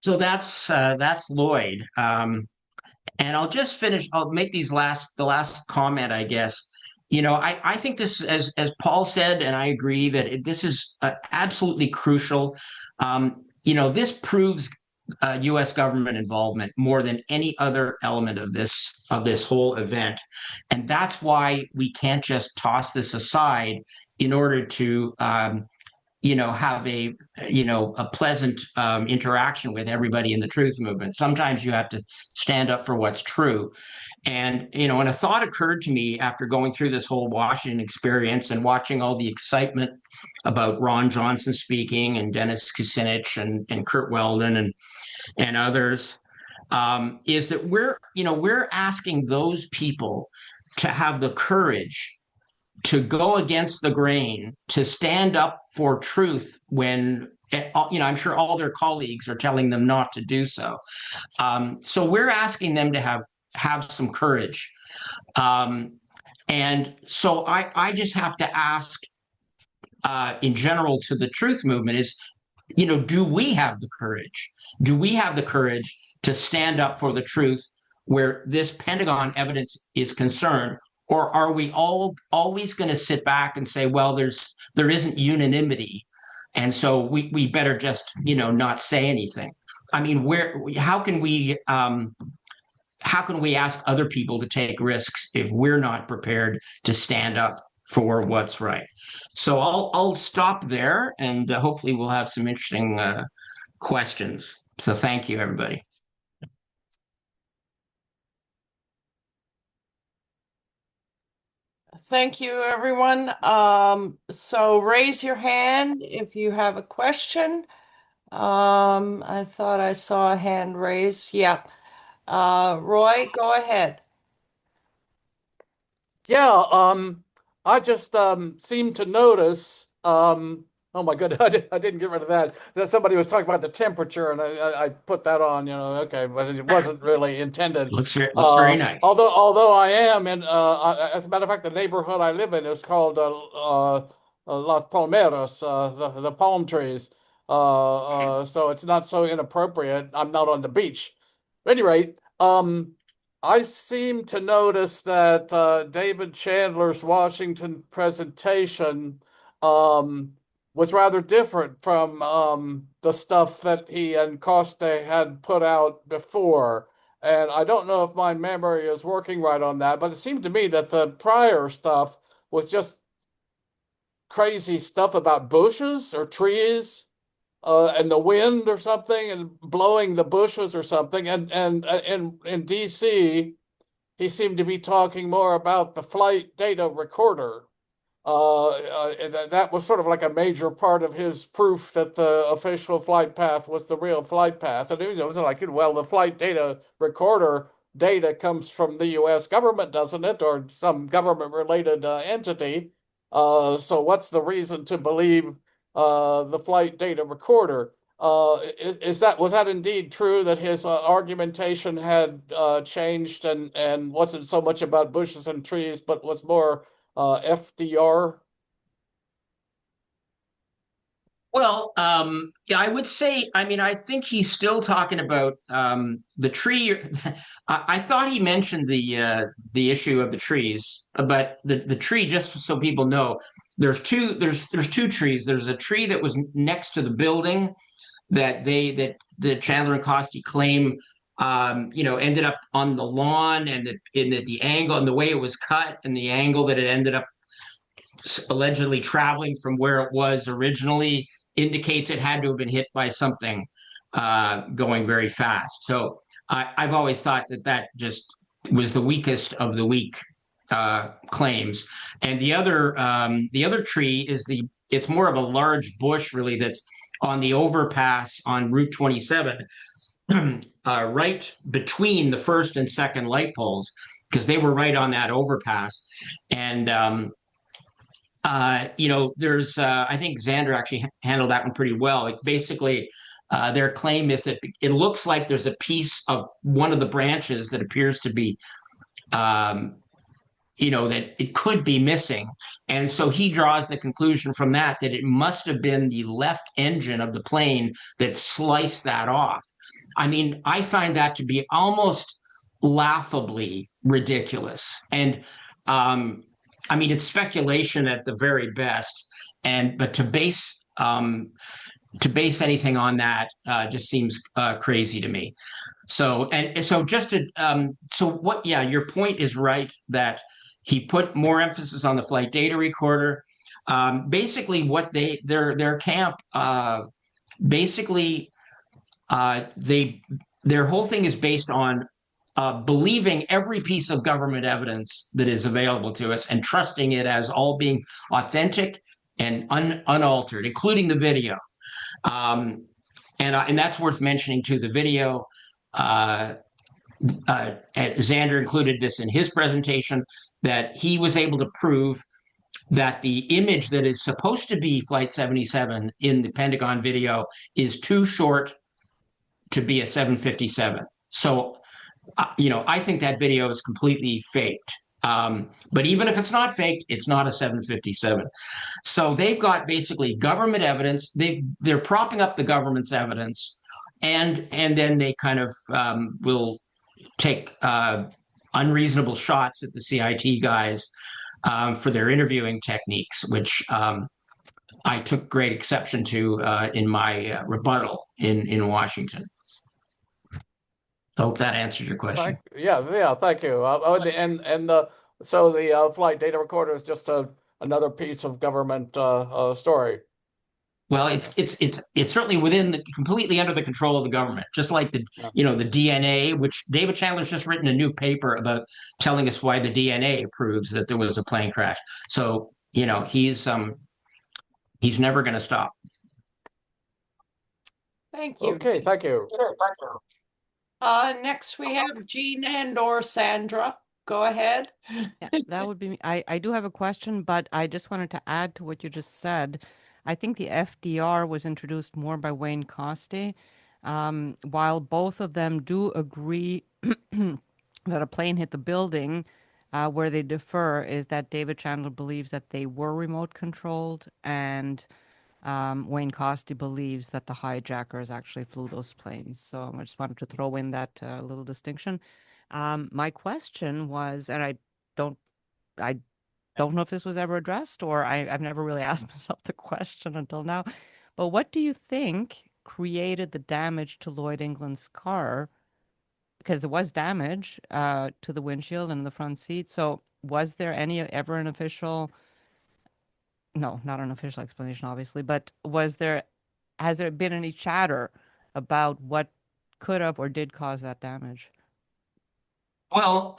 So that's Lloyd. And I'll just finish. I'll make the last comment, I guess. I think this, as Paul said, and I agree that this is absolutely crucial. This proves U.S. government involvement more than any other element of this whole event, and that's why we can't just toss this aside in order to have a pleasant interaction with everybody in the truth movement. Sometimes you have to stand up for what's true. And a thought occurred to me after going through this whole Washington experience and watching all the excitement about Ron Johnson speaking and Dennis Kucinich and Kurt Weldon and others, is that we're asking those people to have the courage to go against the grain, to stand up for truth when I'm sure all their colleagues are telling them not to do so. So we're asking them to have some courage. And so I just have to ask in general to the truth movement is, do we have the courage? Do we have the courage to stand up for the truth where this Pentagon evidence is concerned? Or are we always going to sit back and say, well, there isn't unanimity, and so we better just not say anything? I mean, how can we ask other people to take risks if we're not prepared to stand up for what's right? So I'll stop there, and hopefully we'll have some interesting questions. So thank you, everybody. Thank you, everyone. So raise your hand if you have a question. I thought I saw a hand raised. Yeah. Roy, go ahead. Yeah, I just seemed to notice, oh my goodness, I didn't get rid of that. That somebody was talking about the temperature, and I put that on, okay, but it wasn't really intended. Looks very nice. Although I am in, as a matter of fact, the neighborhood I live in is called Las Palmeras, the palm trees. So it's not so inappropriate. I'm not on the beach. At any rate, I seem to notice that David Chandler's Washington presentation was rather different from the stuff that he and Coste had put out before. And I don't know if my memory is working right on that, but it seemed to me that the prior stuff was just crazy stuff about bushes or trees and the wind or something and blowing the bushes or something. And in DC, he seemed to be talking more about the flight data recorder. That was sort of like a major part of his proof that the official flight path was the real flight path. And it was like, well, the flight data recorder data comes from the U.S. government, doesn't it? Or some government-related entity. So what's the reason to believe the flight data recorder? Was that indeed true that his argumentation had changed and wasn't so much about bushes and trees, but was more FDR? Well, yeah, I would say, I mean, I think he's still talking about the tree. I thought he mentioned the issue of the trees, but the tree, just so people know, there's two trees. There's a tree that was next to the building that the Chandler and Coste claim ended up on the lawn, and that the angle and the way it was cut and the angle that it ended up allegedly traveling from where it was originally indicates it had to have been hit by something going very fast. So I've always thought that just was the weakest of the weak claims. And the other tree is it's more of a large bush, really, that's on the overpass on Route 27, right between the first and second light poles, because they were right on that overpass. And there's I think Xander actually handled that one pretty well. Basically, their claim is that it looks like there's a piece of one of the branches that appears to be that it could be missing. And so he draws the conclusion from that it must have been the left engine of the plane that sliced that off. I mean, I find that to be almost laughably ridiculous. And I mean, it's speculation at the very best. But to base anything on that just seems crazy to me. So yeah, your point is right that he put more emphasis on the flight data recorder. Basically, what their camp their whole thing is based on believing every piece of government evidence that is available to us and trusting it as all being authentic and unaltered, including the video. And that's worth mentioning too. The video. Xander included this in his presentation, that he was able to prove that the image that is supposed to be Flight 77 in the Pentagon video is too short to be a 757. So, I think that video is completely faked. But even if it's not faked, it's not a 757. So they've got basically government evidence. They're propping up the government's evidence and then they kind of will take unreasonable shots at the CIT guys for their interviewing techniques, which I took great exception to in my rebuttal in Washington. Hope that answers your question. Yeah, thank you. So the flight data recorder is just another piece of government story. Well, it's certainly completely under the control of the government, just like the DNA, which David Chandler's just written a new paper about telling us why the DNA proves that there was a plane crash. So he's never going to stop. Thank you. Okay, thank you. Next we have Jean and/or Sandra. Go ahead. Yeah, that would be me. I do have a question, but I just wanted to add to what you just said. I think the FDR was introduced more by Wayne Coste, while both of them do agree that a plane hit the building. Where they differ is that David Chandler believes that they were remote controlled, and Wayne Coste believes that the hijackers actually flew those planes. So I just wanted to throw in that little distinction. My question was, and I don't know if this was ever addressed, or I've never really asked myself the question until now, but what do you think created the damage to Lloyd England's car? Because there was damage to the windshield and the front seat. So was there ever an official, no, not an official explanation, obviously, but has there been any chatter about what could have or did cause that damage? Well,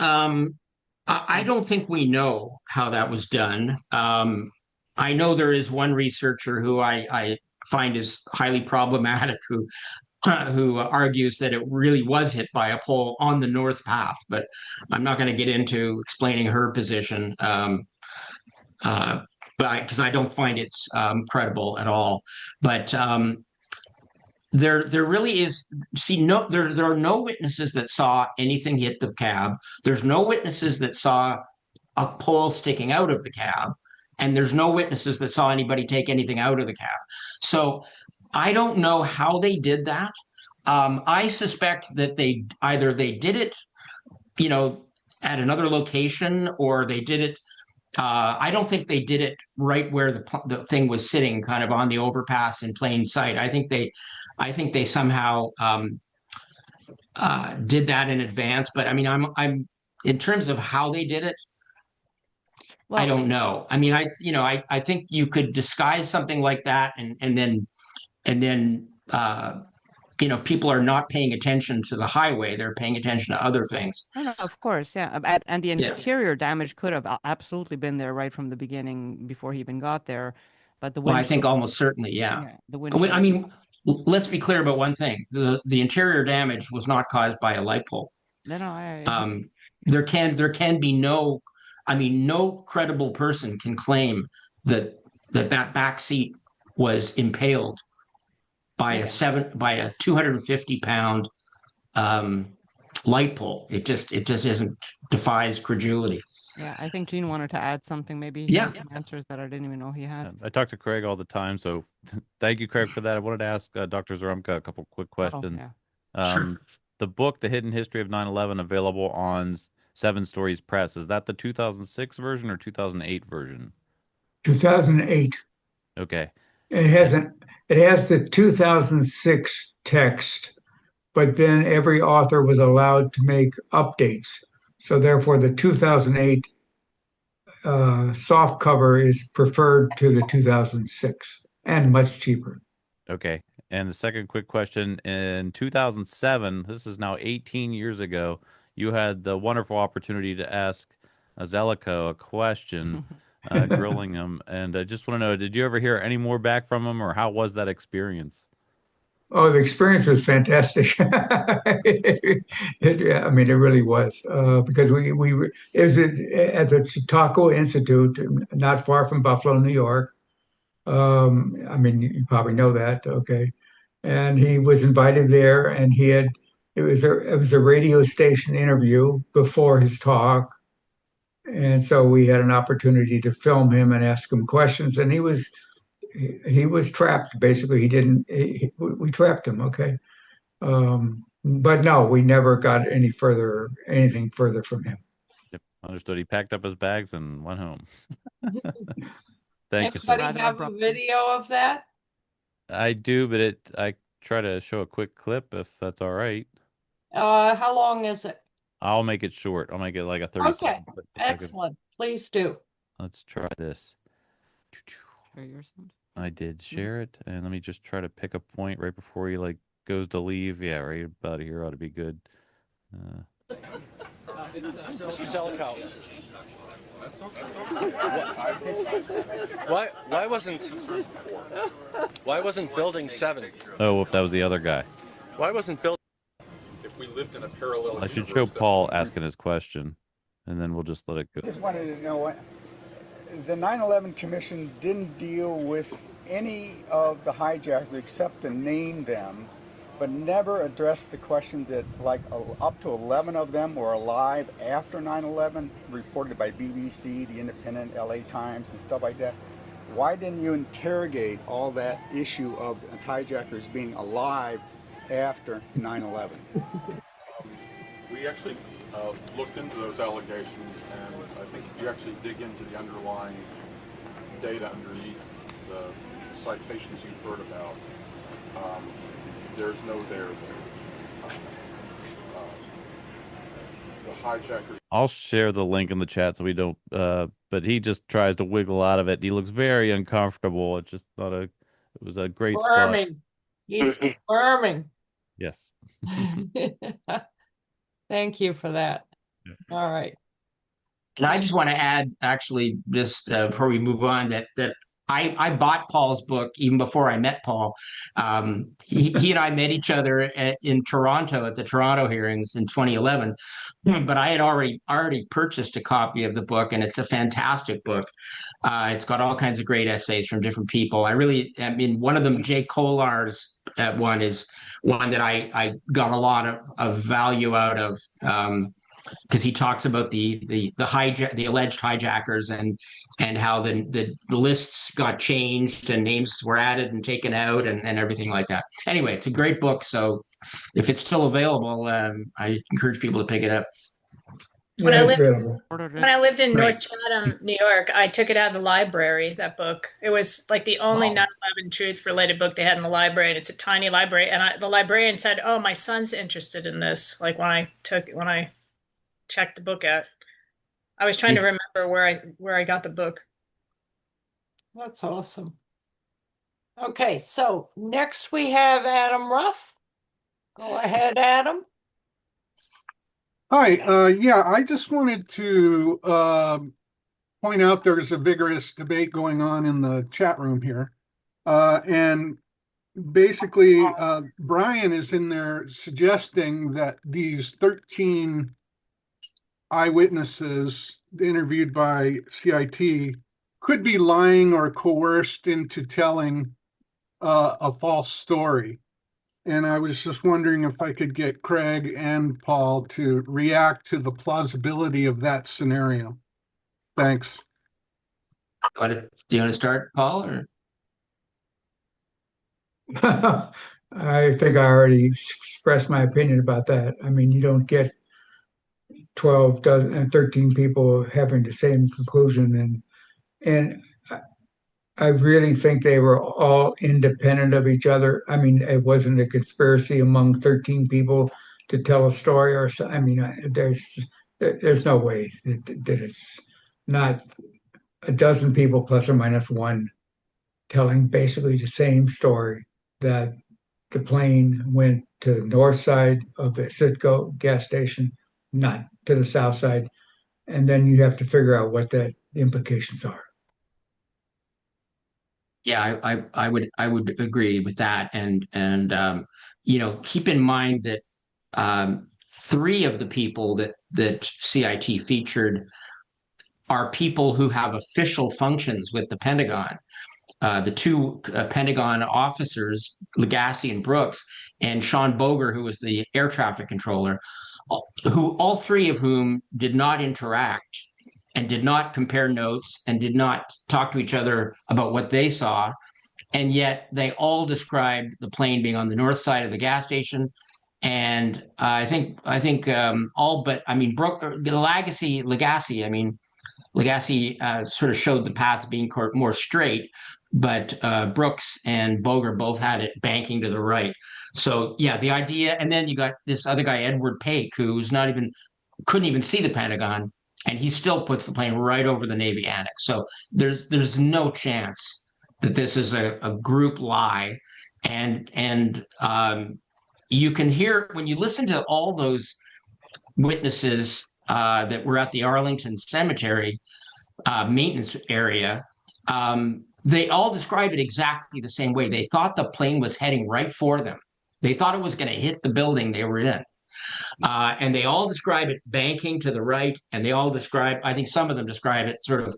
I don't think we know how that was done. I know there is one researcher who I find is highly problematic who argues that it really was hit by a pole on the north path, but I'm not going to get into explaining her position, but because I don't find it's credible at all. But there really is. See, there are no witnesses that saw anything hit the cab. There's no witnesses that saw a pole sticking out of the cab, and there's no witnesses that saw anybody take anything out of the cab. So I don't know how they did that. I suspect that they did it, at another location, or they did it. I don't think they did it right where the thing was sitting, kind of on the overpass in plain sight. I think they somehow did that in advance. But I mean, I'm in terms of how they did it. Well, I don't know. I mean, I think you could disguise something like that, and then people are not paying attention to the highway; they're paying attention to other things. No, of course, yeah. And the interior damage could have absolutely been there right from the beginning before he even got there. But the windshield, well, I think almost certainly, yeah. The windshield. I mean, let's be clear about one thing: the interior damage was not caused by a light pole. No. There can be no. I mean, no credible person can claim that back seat was impaled by a 250-pound light pole. It just isn't, defies credulity. Yeah, I think Gene wanted to add something. Maybe he had some answers that I didn't even know he had. I talk to Craig all the time, so thank you, Craig, for that. I wanted to ask Dr. Zarembka a couple quick questions. Sure. The book, The Hidden History of 9/11, available on Seven Stories Press. Is that the 2006 version or 2008 version? 2008. Okay. It has the 2006 text, but then every author was allowed to make updates. So therefore, the 2008 soft cover is preferred to the 2006 and much cheaper. Okay. And the second quick question, in 2007, this is now 18 years ago, you had the wonderful opportunity to ask Zelikow a question, grilling him. And I just want to know, did you ever hear any more back from him, or how was that experience? Oh, the experience was fantastic. It really was, because it was at the Chautauqua Institute, not far from Buffalo, New York. You probably know that, okay. And he was invited there, and it was a radio station interview before his talk, and so we had an opportunity to film him and ask him questions, and he was trapped, basically. We trapped him, okay. But no, we never got anything further from him. Yep, understood. He packed up his bags and went home. Thank you, sir. Anybody have a video of that? I do, but I try to show a quick clip if that's all right. How long is it? I'll make it short. I'll make it like a 30-second clip. Excellent. Please do. Let's try this. Share your sound. I did share it, and let me just try to pick a point right before he like goes to leave. Yeah, right about here ought to be good. Mr. Zelikow. Why wasn't building 7? Oh, well, that was the other guy. Why wasn't building? If we lived in a parallel I should show Paul asking his question, and then we'll just let it go. I just wanted to know what the 9/11 Commission didn't deal with any of the hijackers except to name them, but never addressed the question that like up to 11 of them were alive after 9/11, reported by BBC, The Independent, LA Times, and stuff like that. Why didn't you interrogate all that issue of hijackers being alive after 9/11? We actually looked into those allegations, and I think if you actually dig into the underlying data underneath the citations you've heard about, there's no there. The hijackers. I'll share the link in the chat so we don't. But he just tries to wiggle out of it. He looks very uncomfortable. It's just not a. It was a great Squirming. spot. He's squirming. Yes. Thank you for that. All right. And I just want to add, actually, just before we move on, that I bought Paul's book even before I met Paul. He and I met each other in Toronto at the Toronto hearings in 2011. But I had already purchased a copy of the book, and it's a fantastic book. It's got all kinds of great essays from different people. I mean, one of them, Jay Kolar's one, is one that I got a lot of value out of. Because he talks about the alleged hijackers and how the lists got changed and names were added and taken out and everything like that. Anyway, it's a great book. So if it's still available, I encourage people to pick it up. When I lived in Right. North Chatham, New York, I took it out of the library, that book. It was like the only 9/11 truth related book they had in the library, and it's a tiny library. And the librarian said, "Oh, my son's interested in this." Like when I checked the book out. I was trying to remember where I got the book. That's awesome. Okay, so next we have Adam Ruff. Go ahead, Adam. Hi, yeah, I just wanted to point out there's a vigorous debate going on in the chat room here. And basically, Brian is in there suggesting that these 13 eyewitnesses interviewed by CIT could be lying or coerced into telling a false story. And I was just wondering if I could get Craig and Paul to react to the plausibility of that scenario. Thanks. Do you want to start, Paul? Or? I think I already expressed my opinion about that. I mean, you don't get 13 people having the same conclusion, and I really think they were all independent of each other. I mean, it wasn't a conspiracy among 13 people to tell a story or so. I mean, there's no way that it's not a dozen people plus or minus one telling basically the same story, that the plane went to the north side of the Citgo gas station, not to the south side. And then you have to figure out what the implications are. Yeah, I would agree with that, and keep in mind that 3 of the people that CIT featured are people who have official functions with the Pentagon. The 2 Pentagon officers, Legacy and Brooks, and Sean Boger, who was the air traffic controller, who all 3 of whom did not interact and did not compare notes and did not talk to each other about what they saw. And yet they all described the plane being on the north side of the gas station And all but, I mean, Legacy, I mean, Legacy sort of showed the path being more straight, but Brooks and Boger both had it banking to the right. So yeah, the idea, and then you got this other guy, Edward Paik, who's not even couldn't even see the Pentagon, and he still puts the plane right over the Navy annex. So there's no chance that this is a group lie, and you can hear when you listen to all those witnesses that were at the Arlington Cemetery maintenance area. They all describe it exactly the same way. They thought the plane was heading right for them. They thought it was going to hit the building they were in. And they all describe it banking to the right. And they all describe, I think some of them describe it sort of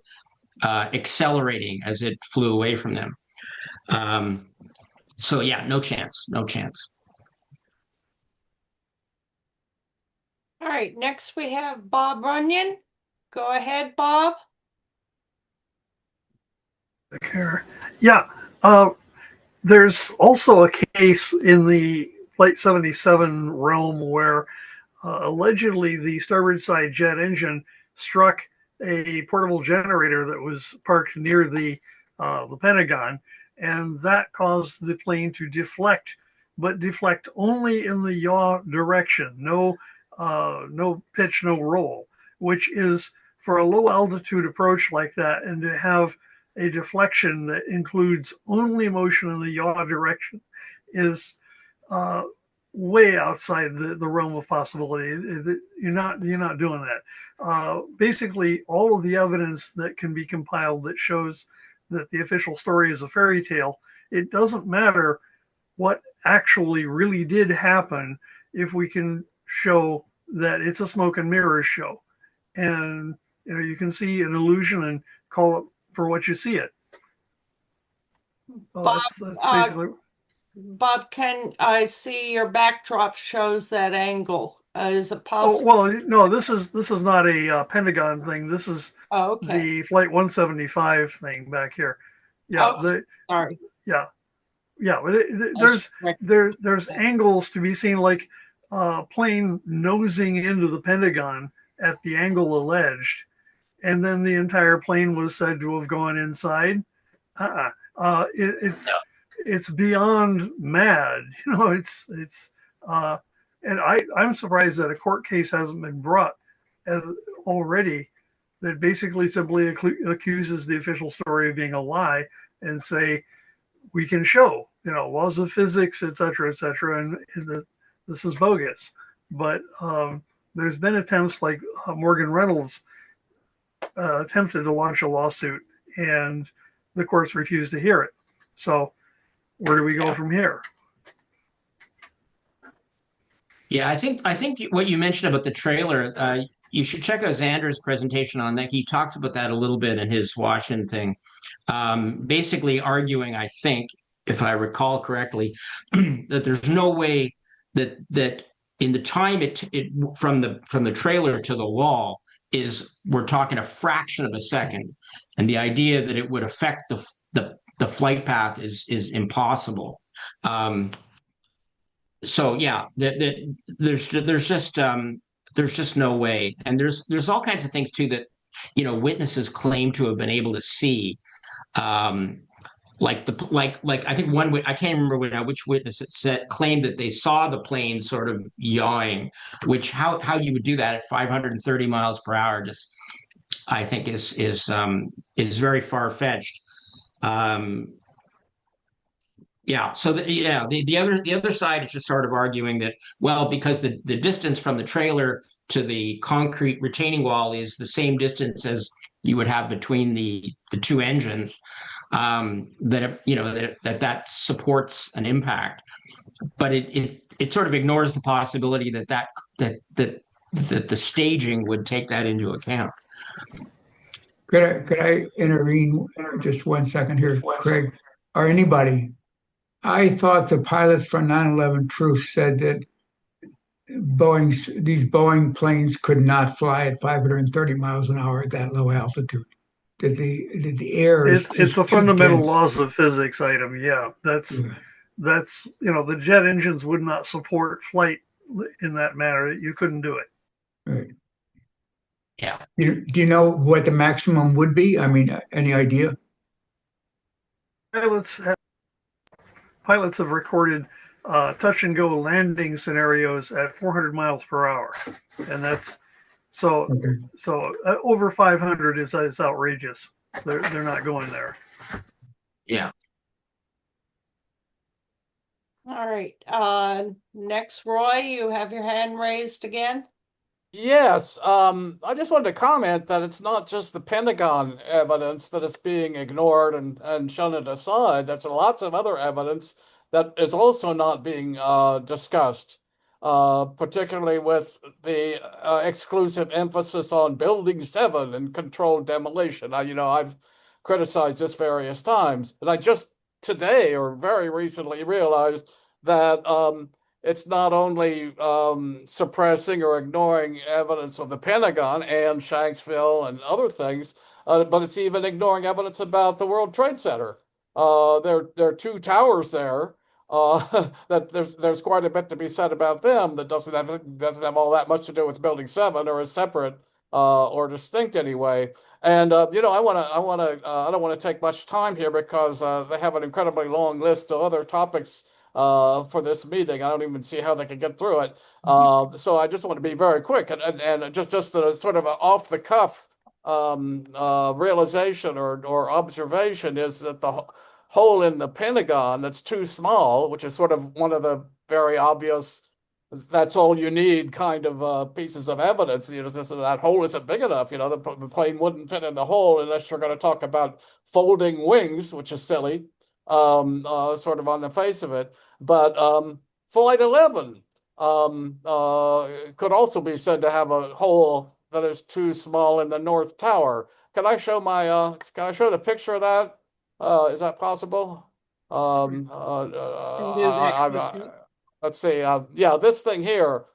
accelerating as it flew away from them. So yeah, no chance. All right, next we have Bob Runyon. Go ahead, Bob. Yeah, there's also a case in the Flight 77 realm where allegedly the starboard side jet engine struck a portable generator that was parked near the Pentagon, and that caused the plane to deflect, but deflect only in the yaw direction. No pitch, no roll, which is for a low altitude approach like that, and to have a deflection that includes only motion in the yaw direction is way outside the realm of possibility. You're not doing that. Basically, all of the evidence that can be compiled that shows that the official story is a fairy tale, it doesn't matter what actually really did happen if we can show that it's a smoke and mirrors show. And you can see an illusion and call it for what you see it. Bob, that's basically. Bob, can I see your backdrop shows that angle? Is it possible? Oh, well, no, this is not a Pentagon thing. This is the Flight 175 thing back here. Yeah, sorry. Yeah. There's angles to be seen, like plane nosing into the Pentagon at the angle alleged, and then the entire plane was said to have gone inside. It's beyond mad, and I'm surprised that a court case hasn't been brought as already that basically simply accuses the official story of being a lie and say we can show laws of physics, etc., and this is bogus. But there's been attempts, like Morgan Reynolds attempted to launch a lawsuit, and the courts refused to hear it. So where do we go from here? Yeah, I think what you mentioned about the trailer, you should check out Xander's presentation on that. He talks about that a little bit in his Washington thing, basically arguing, I think, if I recall correctly, that there's no way that in the time it from the trailer to the wall we're talking a fraction of a second, and the idea that it would affect the flight path is impossible. So yeah, there's just no way, and there's all kinds of things too that witnesses claim to have been able to see, like I think I can't remember which witness it claimed that they saw the plane sort of yawing, which how you would do that at 530 miles per hour just I think is very far fetched. Yeah. So the other side is just sort of arguing that, well, because the distance from the trailer to the concrete retaining wall is the same distance as you would have between the two engines, that supports an impact. But it sort of ignores the possibility that the staging would take that into account. Could I intervene just 1 second here, Craig, or anybody? I thought the pilots from 9/11 Truth said that these Boeing planes could not fly at 530 miles an hour at that low altitude. Did the air? It's a fundamental laws of physics item. Yeah, that's the jet engines would not support flight in that manner, you couldn't do it. Right. Yeah. Do you know what the maximum would be? I mean, any idea? Pilots have recorded touch and go landing scenarios at 400 miles per hour, and that's so over 500 is outrageous. They're not going there. Yeah. All right. Next, Roy, you have your hand raised again. Yes, I just wanted to comment that it's not just the Pentagon evidence that is being ignored and shunned aside. There's lots of other evidence that is also not being discussed, particularly with the exclusive emphasis on Building 7 and controlled demolition. I've criticized this various times, and I just today or very recently realized that it's not only suppressing or ignoring evidence of the Pentagon and Shanksville and other things, but it's even ignoring evidence about the World Trade Center. There are two towers there. That there's quite a bit to be said about them that doesn't have all that much to do with Building 7 or is separate or distinct anyway. And I don't want to take much time here because they have an incredibly long list of other topics for this meeting. I don't even see how they can get through it. So I just want to be very quick and just a sort of an off the cuff realization or observation is that the hole in the Pentagon that's too small, which is sort of one of the very obvious that's all you need kind of pieces of evidence. That hole isn't big enough. The plane wouldn't fit in the hole unless you're going to talk about folding wings, which is silly, sort of on the face of it. But Flight 11 could also be said to have a hole that is too small in the North Tower. Can I show the picture of that? Is that possible? Let's see. Yeah, this thing here.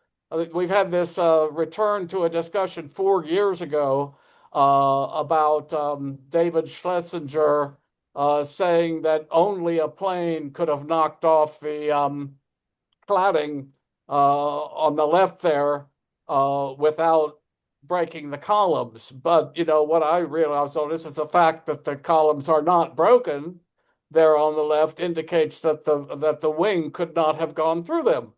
We've had this return to a discussion 4 years ago about David Schlesinger saying that only a plane could have knocked off the cladding on the left there without breaking the columns. But what I realized on this is the fact that the columns are not broken there on the left indicates that the wing could not have gone through them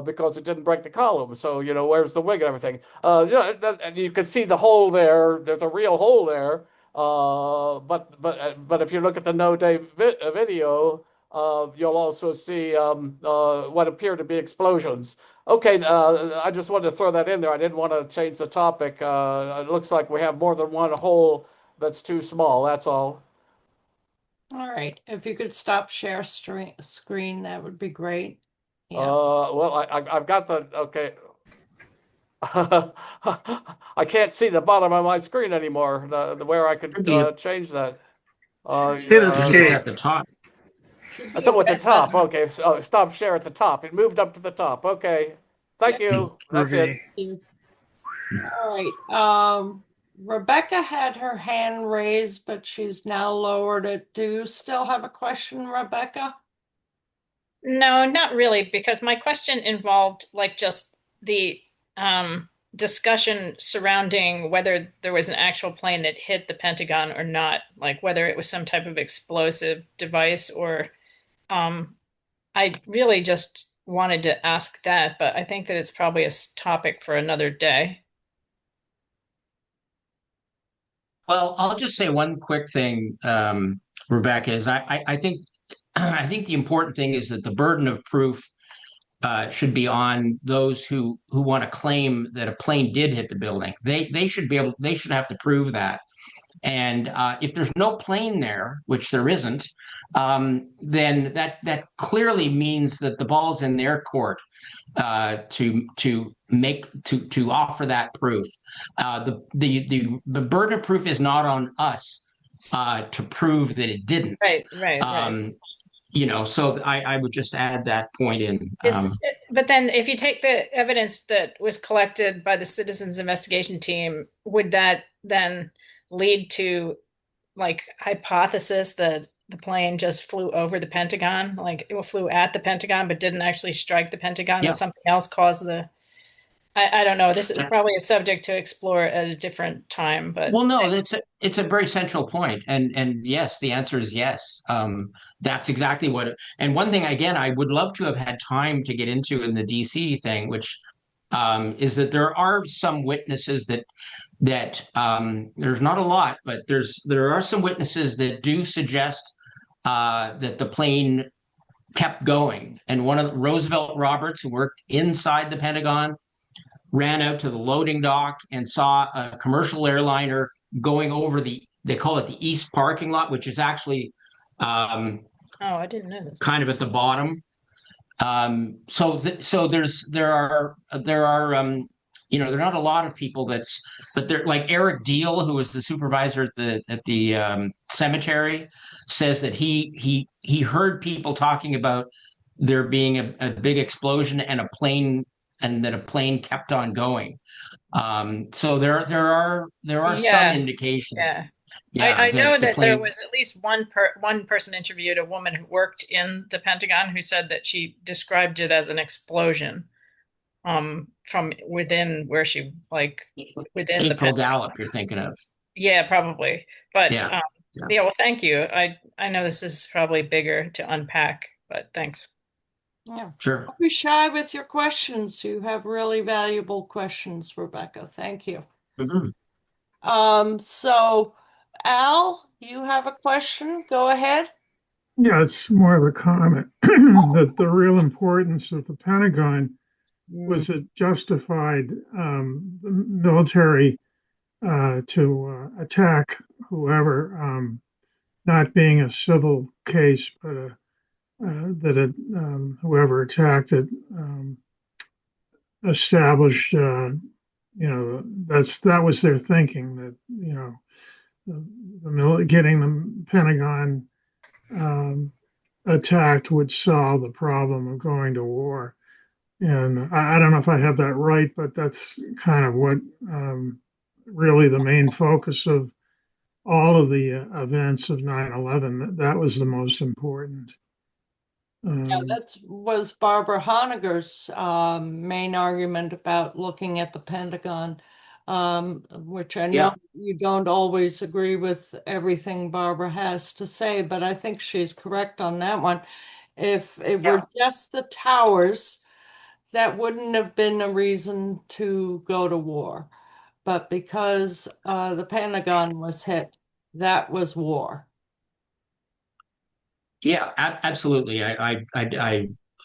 because it didn't break the column. So where's the wing and everything? And you can see the hole there. There's a real hole there. But if you look at the no-day video, you'll also see what appear to be explosions. Okay, I just wanted to throw that in there. I didn't want to change the topic. It looks like we have more than one hole that's too small. That's all. All right. If you could stop share screen, that would be great. Yeah. Well, I've got the, okay. I can't see the bottom of my screen anymore, where I could change that. Hit escape. It's at the top. It's up at the top. Okay, so stop share at the top. It moved up to the top. Okay. Thank you. That's it. All right. Rebecca had her hand raised, but she's now lowered it. Do you still have a question, Rebecca? No, not really, because my question involved just the discussion surrounding whether there was an actual plane that hit the Pentagon or not, like whether it was some type of explosive device or I really just wanted to ask that, but I think that it's probably a topic for another day. Well, I'll just say one quick thing, Rebecca, is I think the important thing is that the burden of proof should be on those who want to claim that a plane did hit the building. They should have to prove that. And if there's no plane there, which there isn't, then that clearly means that the ball's in their court to offer that proof. The burden of proof is not on us to prove that it didn't. Right. So I would just add that point in. But then if you take the evidence that was collected by the citizens investigation team, would that then lead to hypothesis that the plane just flew over the Pentagon, like it flew at the Pentagon, but didn't actually strike the Pentagon, and Yeah. something else caused the. I don't know. This is probably a subject to explore at a different time, but Well, no, it's a very central point, and yes, the answer is yes. That's exactly what. And one thing again, I would love to have had time to get into in the DC thing, which is that there are some witnesses that there's not a lot, but there are some witnesses that do suggest that the plane kept going, and one of Roosevelt Roberts, who worked inside the Pentagon, ran out to the loading dock and saw a commercial airliner going over they call it the east parking lot, which is actually oh, I didn't know this. kind of at the bottom. So there are there are not a lot of people but they're like Eric Deal, who was the supervisor at the cemetery, says that he heard people talking about there being a big explosion and that a plane kept on going. So there are some indications. Yeah. Yeah, I know the that there plane. was at least one person interviewed, a woman who worked in the Pentagon, who said that she described it as an explosion from within where she within the April Pentagon. Gallup, you're thinking of. Yeah, probably. But Yeah. yeah, well, thank you. I know this is probably bigger to unpack, but thanks. Yeah. Sure. Don't be shy with your questions. You have really valuable questions, Rebecca. Thank you. So Al, you have a question? Go ahead. Yeah, it's more of a comment that the real importance of the Pentagon was it justified the military to attack whoever, not being a civil case, but whoever attacked it established, that was their thinking, that getting the Pentagon attacked would solve the problem of going to war. And I don't know if I have that right, but that's kind of what really the main focus of all of the events of 9/11. That was the most important. Yeah, that was Barbara Honegger's main argument about looking at the Pentagon, which I know you don't always agree with everything Barbara has to say, but I think she's correct on that one. If it were just the towers, that wouldn't have been a reason to go to war. But because the Pentagon was hit, that was war. Yeah, absolutely. I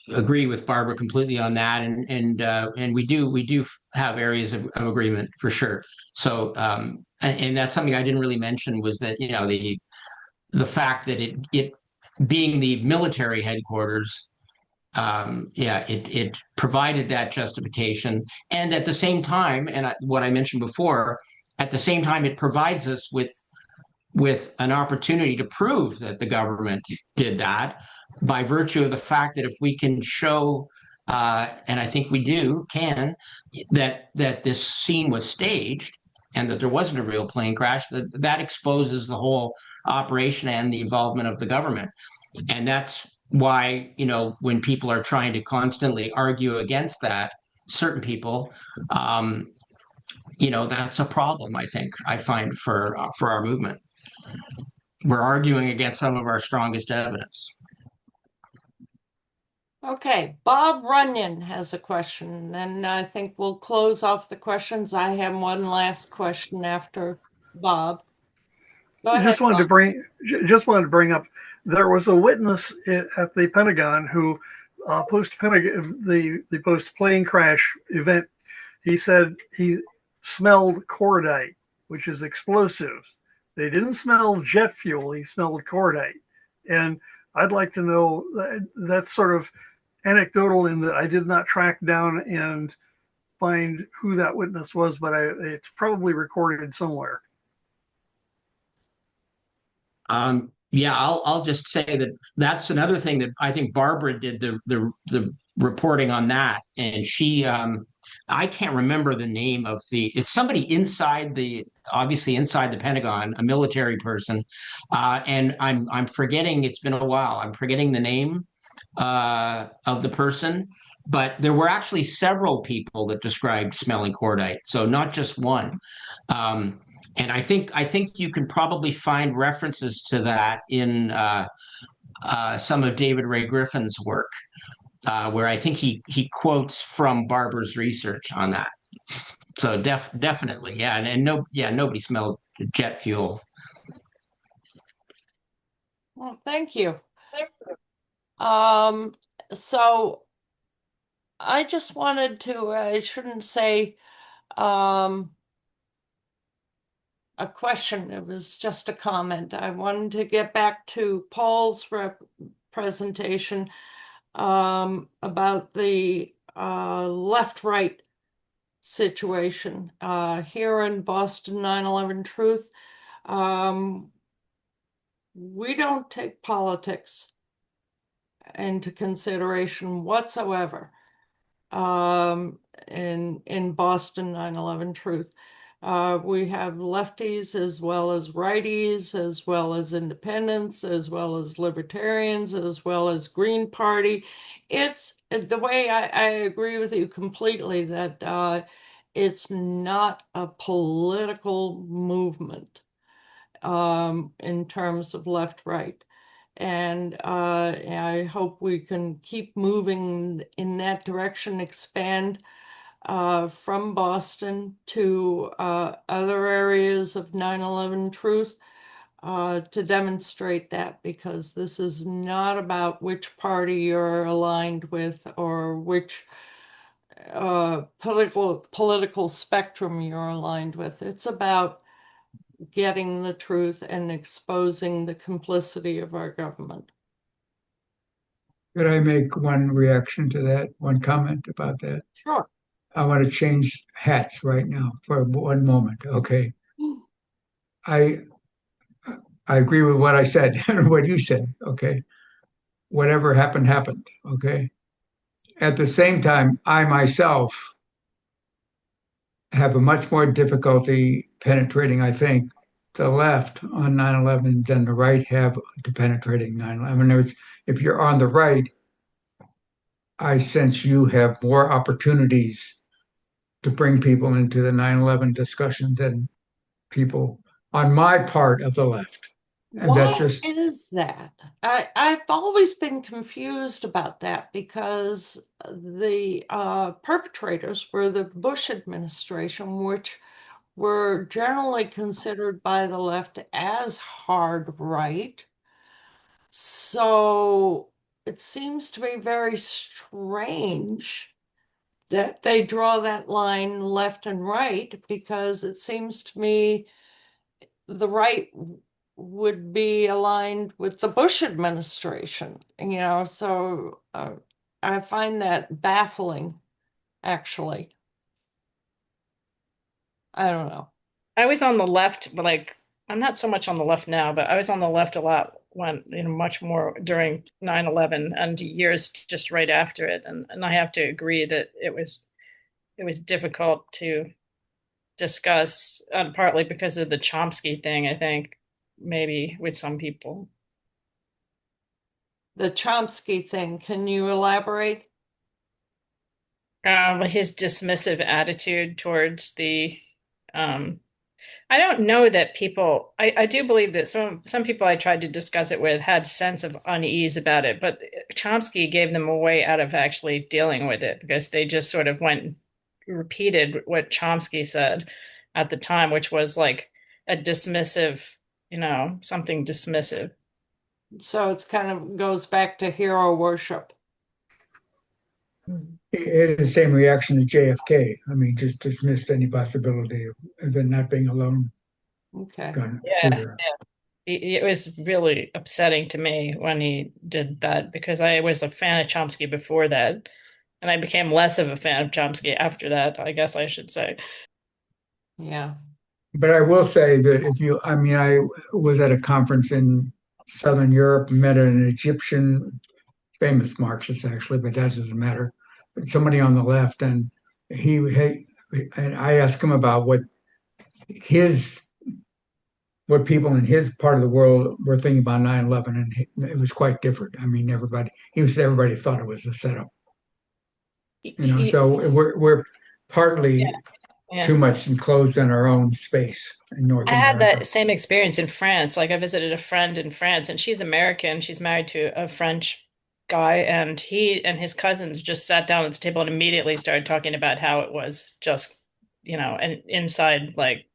agree with Barbara completely on that, and we do have areas of agreement for sure. So and that's something I didn't really mention, was that the fact that it being the military headquarters, it provided that justification, and at the same time, and what I mentioned before, at the same time, it provides us with an opportunity to prove that the government did that, by virtue of the fact that if we can show, and I think we can, that this scene was staged and that there wasn't a real plane crash, that exposes the whole operation and the involvement of the government. And that's why, when people are trying to constantly argue against that, certain people, that's a problem, I find for our movement. We're arguing against some of our strongest evidence. Okay, Bob Runyon has a question, and I think we'll close off the questions. I have one last question after Bob. Go ahead. Just wanted to bring up, there was a witness at the Pentagon who the post plane crash event, he said he smelled cordite, which is explosives. They didn't smell jet fuel, he smelled cordite. And I'd like to know, that's sort of anecdotal in that I did not track down and find who that witness was, but it's probably recorded somewhere. Yeah, I'll just say that that's another thing that I think Barbara did the reporting on that, and she I can't remember the name of it's somebody obviously inside the Pentagon, a military person, and I'm forgetting. It's been a while. I'm forgetting the name of the person, but there were actually several people that described smelling cordite, so not just one. And I think you can probably find references to that in some of David Ray Griffin's work, where I think he quotes from Barber's research on that. So definitely, yeah, and no, yeah, nobody smelled jet fuel. Well, thank you. Um, so I just wanted to, I shouldn't say a question, it was just a comment. I wanted to get back to Paul's presentation about the left-right situation here in Boston 9/11 Truth. We don't take politics into consideration whatsoever in Boston 9/11 Truth. We have lefties as well as righties, as well as independents, as well as libertarians, as well as Green Party. It's the way I agree with you completely that it's not a political movement in terms of left-right. And I hope we can keep moving in that direction, expand from Boston to other areas of 9/11 truth to demonstrate that, because this is not about which party you're aligned with or which political spectrum you're aligned with. It's about getting the truth and exposing the complicity of our government. Could I make one reaction to that, one comment about that? Sure. I want to change hats right now for one moment, okay? I I agree with what I said, what you said, okay? Whatever happened, happened, okay? At the same time, I myself have a much more difficulty penetrating, I think, the left on 9/11 than the right have to penetrating 9/11. If you're on the right, I sense you have more opportunities to bring people into the 9/11 discussion than people on my part of the left. And Why that's just is that? I've always been confused about that, because the perpetrators were the Bush administration, which were generally considered by the left as hard right. So it seems to me very strange that they draw that line left and right, because it seems to me the right would be aligned with the Bush administration, so I find that baffling, actually. I don't know. I was on the left, but I'm not so much on the left now, but I was on the left a lot when, much more during 9/11 and years just right after it. And I have to agree that it was difficult to discuss, partly because of the Chomsky thing, I think, maybe with some people. The Chomsky thing, can you elaborate? His dismissive attitude towards the I don't know that people, I do believe that some people I tried to discuss it with had sense of unease about it, but Chomsky gave them a way out of actually dealing with it, because they just sort of went and repeated what Chomsky said at the time, which was like a dismissive, something dismissive. So it's kind of goes back to hero worship. it the same reaction to JFK. I mean, just dismissed any possibility of it not being a lone gun shooter. Yeah. It was really upsetting to me when he did that, because I was a fan of Chomsky before that, and I became less of a fan of Chomsky after that, I guess I should say. Yeah. But I will say that I was at a conference in Southern Europe, met an Egyptian, famous Marxist actually, but that doesn't matter. But somebody on the left, and and I asked him about his what people in his part of the world were thinking about 9/11, and it was quite different. I mean, everybody thought it was a setup. So we're partly Yeah. too much enclosed in our own space in North I had America. that same experience in France. Like I visited a friend in France and she's American. She's married to a French guy and he and his cousins just sat down at the table and immediately started talking about how it was just, an inside like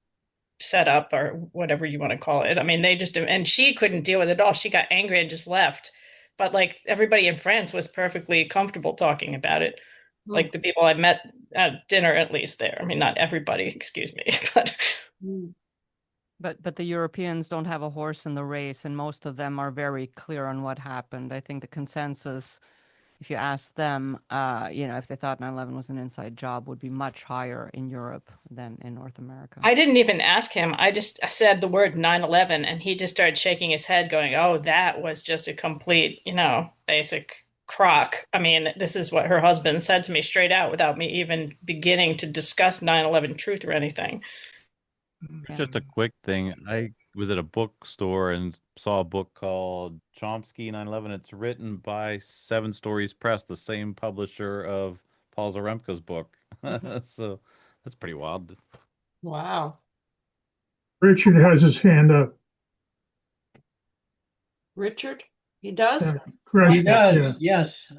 setup or whatever you want to call it. I mean, they just and she couldn't deal with it at all. She got angry and just left. But like everybody in France was perfectly comfortable talking about it. Like the people I met at dinner, at least there. I mean, not everybody, excuse me, but But the Europeans don't have a horse in the race, and most of them are very clear on what happened. I think the consensus, if you ask them, if they thought 9/11 was an inside job, would be much higher in Europe than in North America. I didn't even ask him. I said the word 9/11 and he just started shaking his head going, "Oh, that was just a complete, basic crock." I mean, this is what her husband said to me straight out without me even beginning to discuss 9/11 truth or anything. Just a quick thing. I was at a bookstore and saw a book called Chomsky 9/11. It's written by Seven Stories Press, the same publisher of Paul Zarembka's book. So that's pretty wild. Wow. Richard has his hand up. Richard, he does? Yeah, correct. He does, Yeah. yes.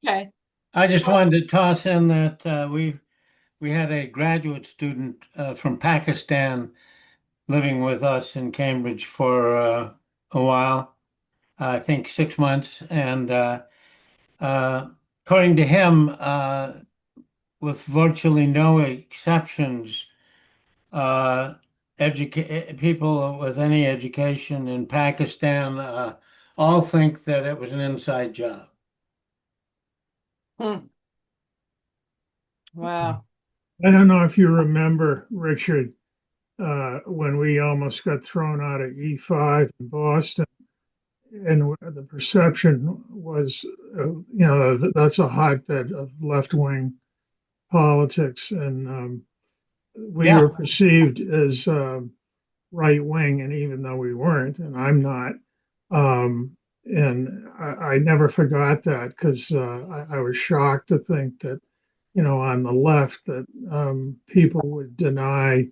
Okay. I just wanted to toss in that we had a graduate student from Pakistan living with us in Cambridge for a while, I think 6 months. And according to him, with virtually no exceptions, people with any education in Pakistan all think that it was an inside job. Wow. I don't know if you remember, Richard, when we almost got thrown out of E5 in Boston, and the perception was, that's a hotbed of left-wing politics, and we were perceived as right-wing, and even though we weren't, and I'm not, and I never forgot that because I was shocked to think that, on the left, that people would deny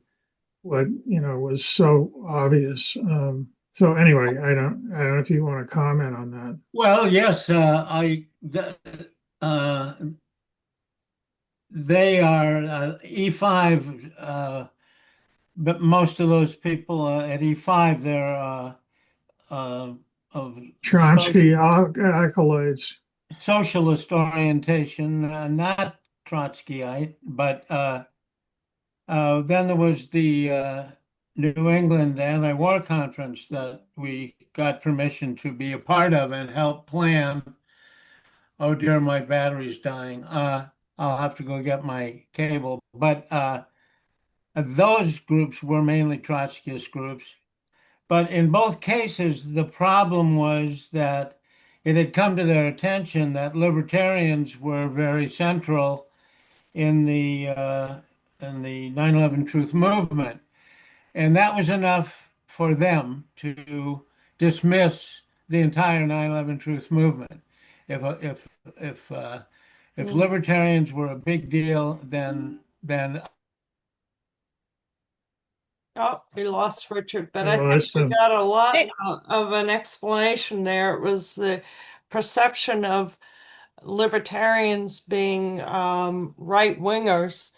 what was so obvious. So anyway, I don't know if you want to comment on that. Well, yes, they are E5, but most of those people at E5, they're of Chomsky accolades. socialist orientation, not Trotskyite, but then there was the New England anti-war conference that we got permission to be a part of and help plan. Oh dear, my battery's dying. I'll have to go get my cable. But those groups were mainly Trotskyist groups. But in both cases, the problem was that it had come to their attention that libertarians were very central in the 9/11 Truth movement. And that was enough for them to dismiss the entire 9/11 Truth movement. If libertarians were a big deal, then Oh, we lost Richard, but I think we got a lot of an explanation there. It was the perception of libertarians being right-wingers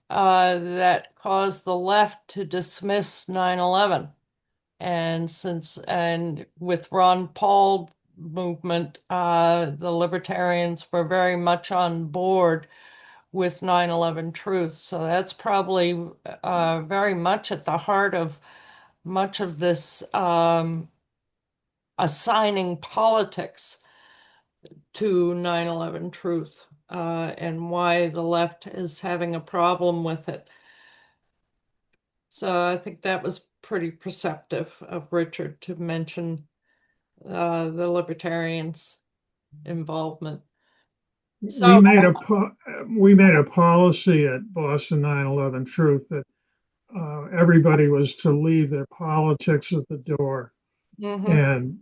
that caused the left to dismiss 9/11. And with Ron Paul movement, the libertarians were very much on board with 9/11 truth. So that's probably very much at the heart of much of this assigning politics to 9/11 truth and why the left is having a problem with it. So I think that was pretty perceptive of Richard to mention the libertarians' involvement. So, we made a policy at Boston 9/11 Truth that everybody was to leave their politics at the door. mhm. And,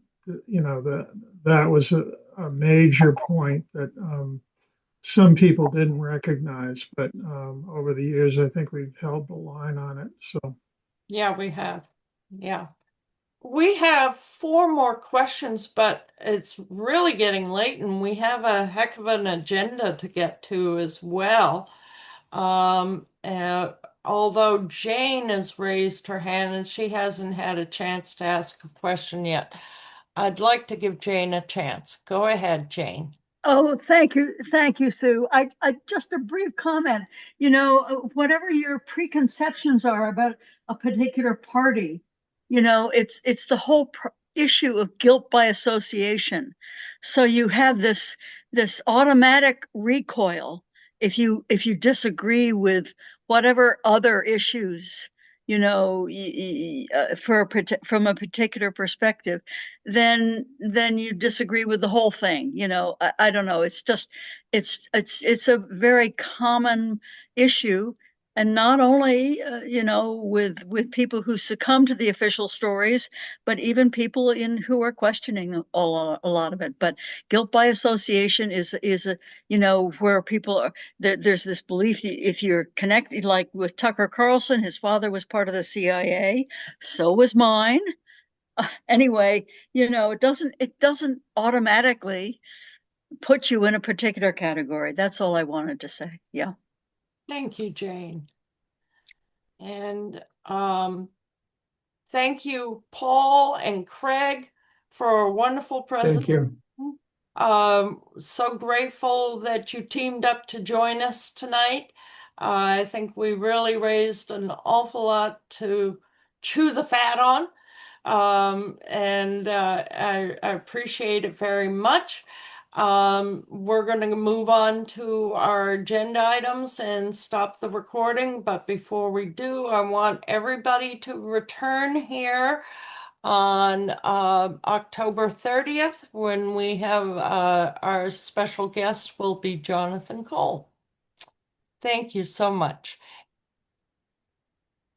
that was a major point that some people didn't recognize. But over the years, I think we've held the line on it. So, Yeah, we have. Yeah. We have 4 more questions, but it's really getting late and we have a heck of an agenda to get to as well. Although Jane has raised her hand and she hasn't had a chance to ask a question yet, I'd like to give Jane a chance. Go ahead, Jane. Oh, thank you, Sue. I just a brief comment. Whatever your preconceptions are about a particular party, it's the whole issue of guilt by association. So you have this automatic recoil if you disagree with whatever other issues from a particular perspective, then you disagree with the whole thing. I don't know. It's just it's a very common issue, and not only with people who succumb to the official stories, but even people who are questioning a lot of it. But guilt by association is a where people are there's this belief that if you're connected, like with Tucker Carlson, his father was part of the CIA, so was mine. Anyway, it doesn't automatically put you in a particular category. That's all I wanted to say. Yeah. Thank you, Jane. And thank you, Paul and Craig, for a wonderful presentation. Thank you. So grateful that you teamed up to join us tonight. I think we really raised an awful lot to chew the fat on. And I appreciate it very much. We're going to move on to our agenda items and stop the recording. But before we do, I want everybody to return here on October 30th when we have our special guest will be Jonathan Cole. Thank you so much.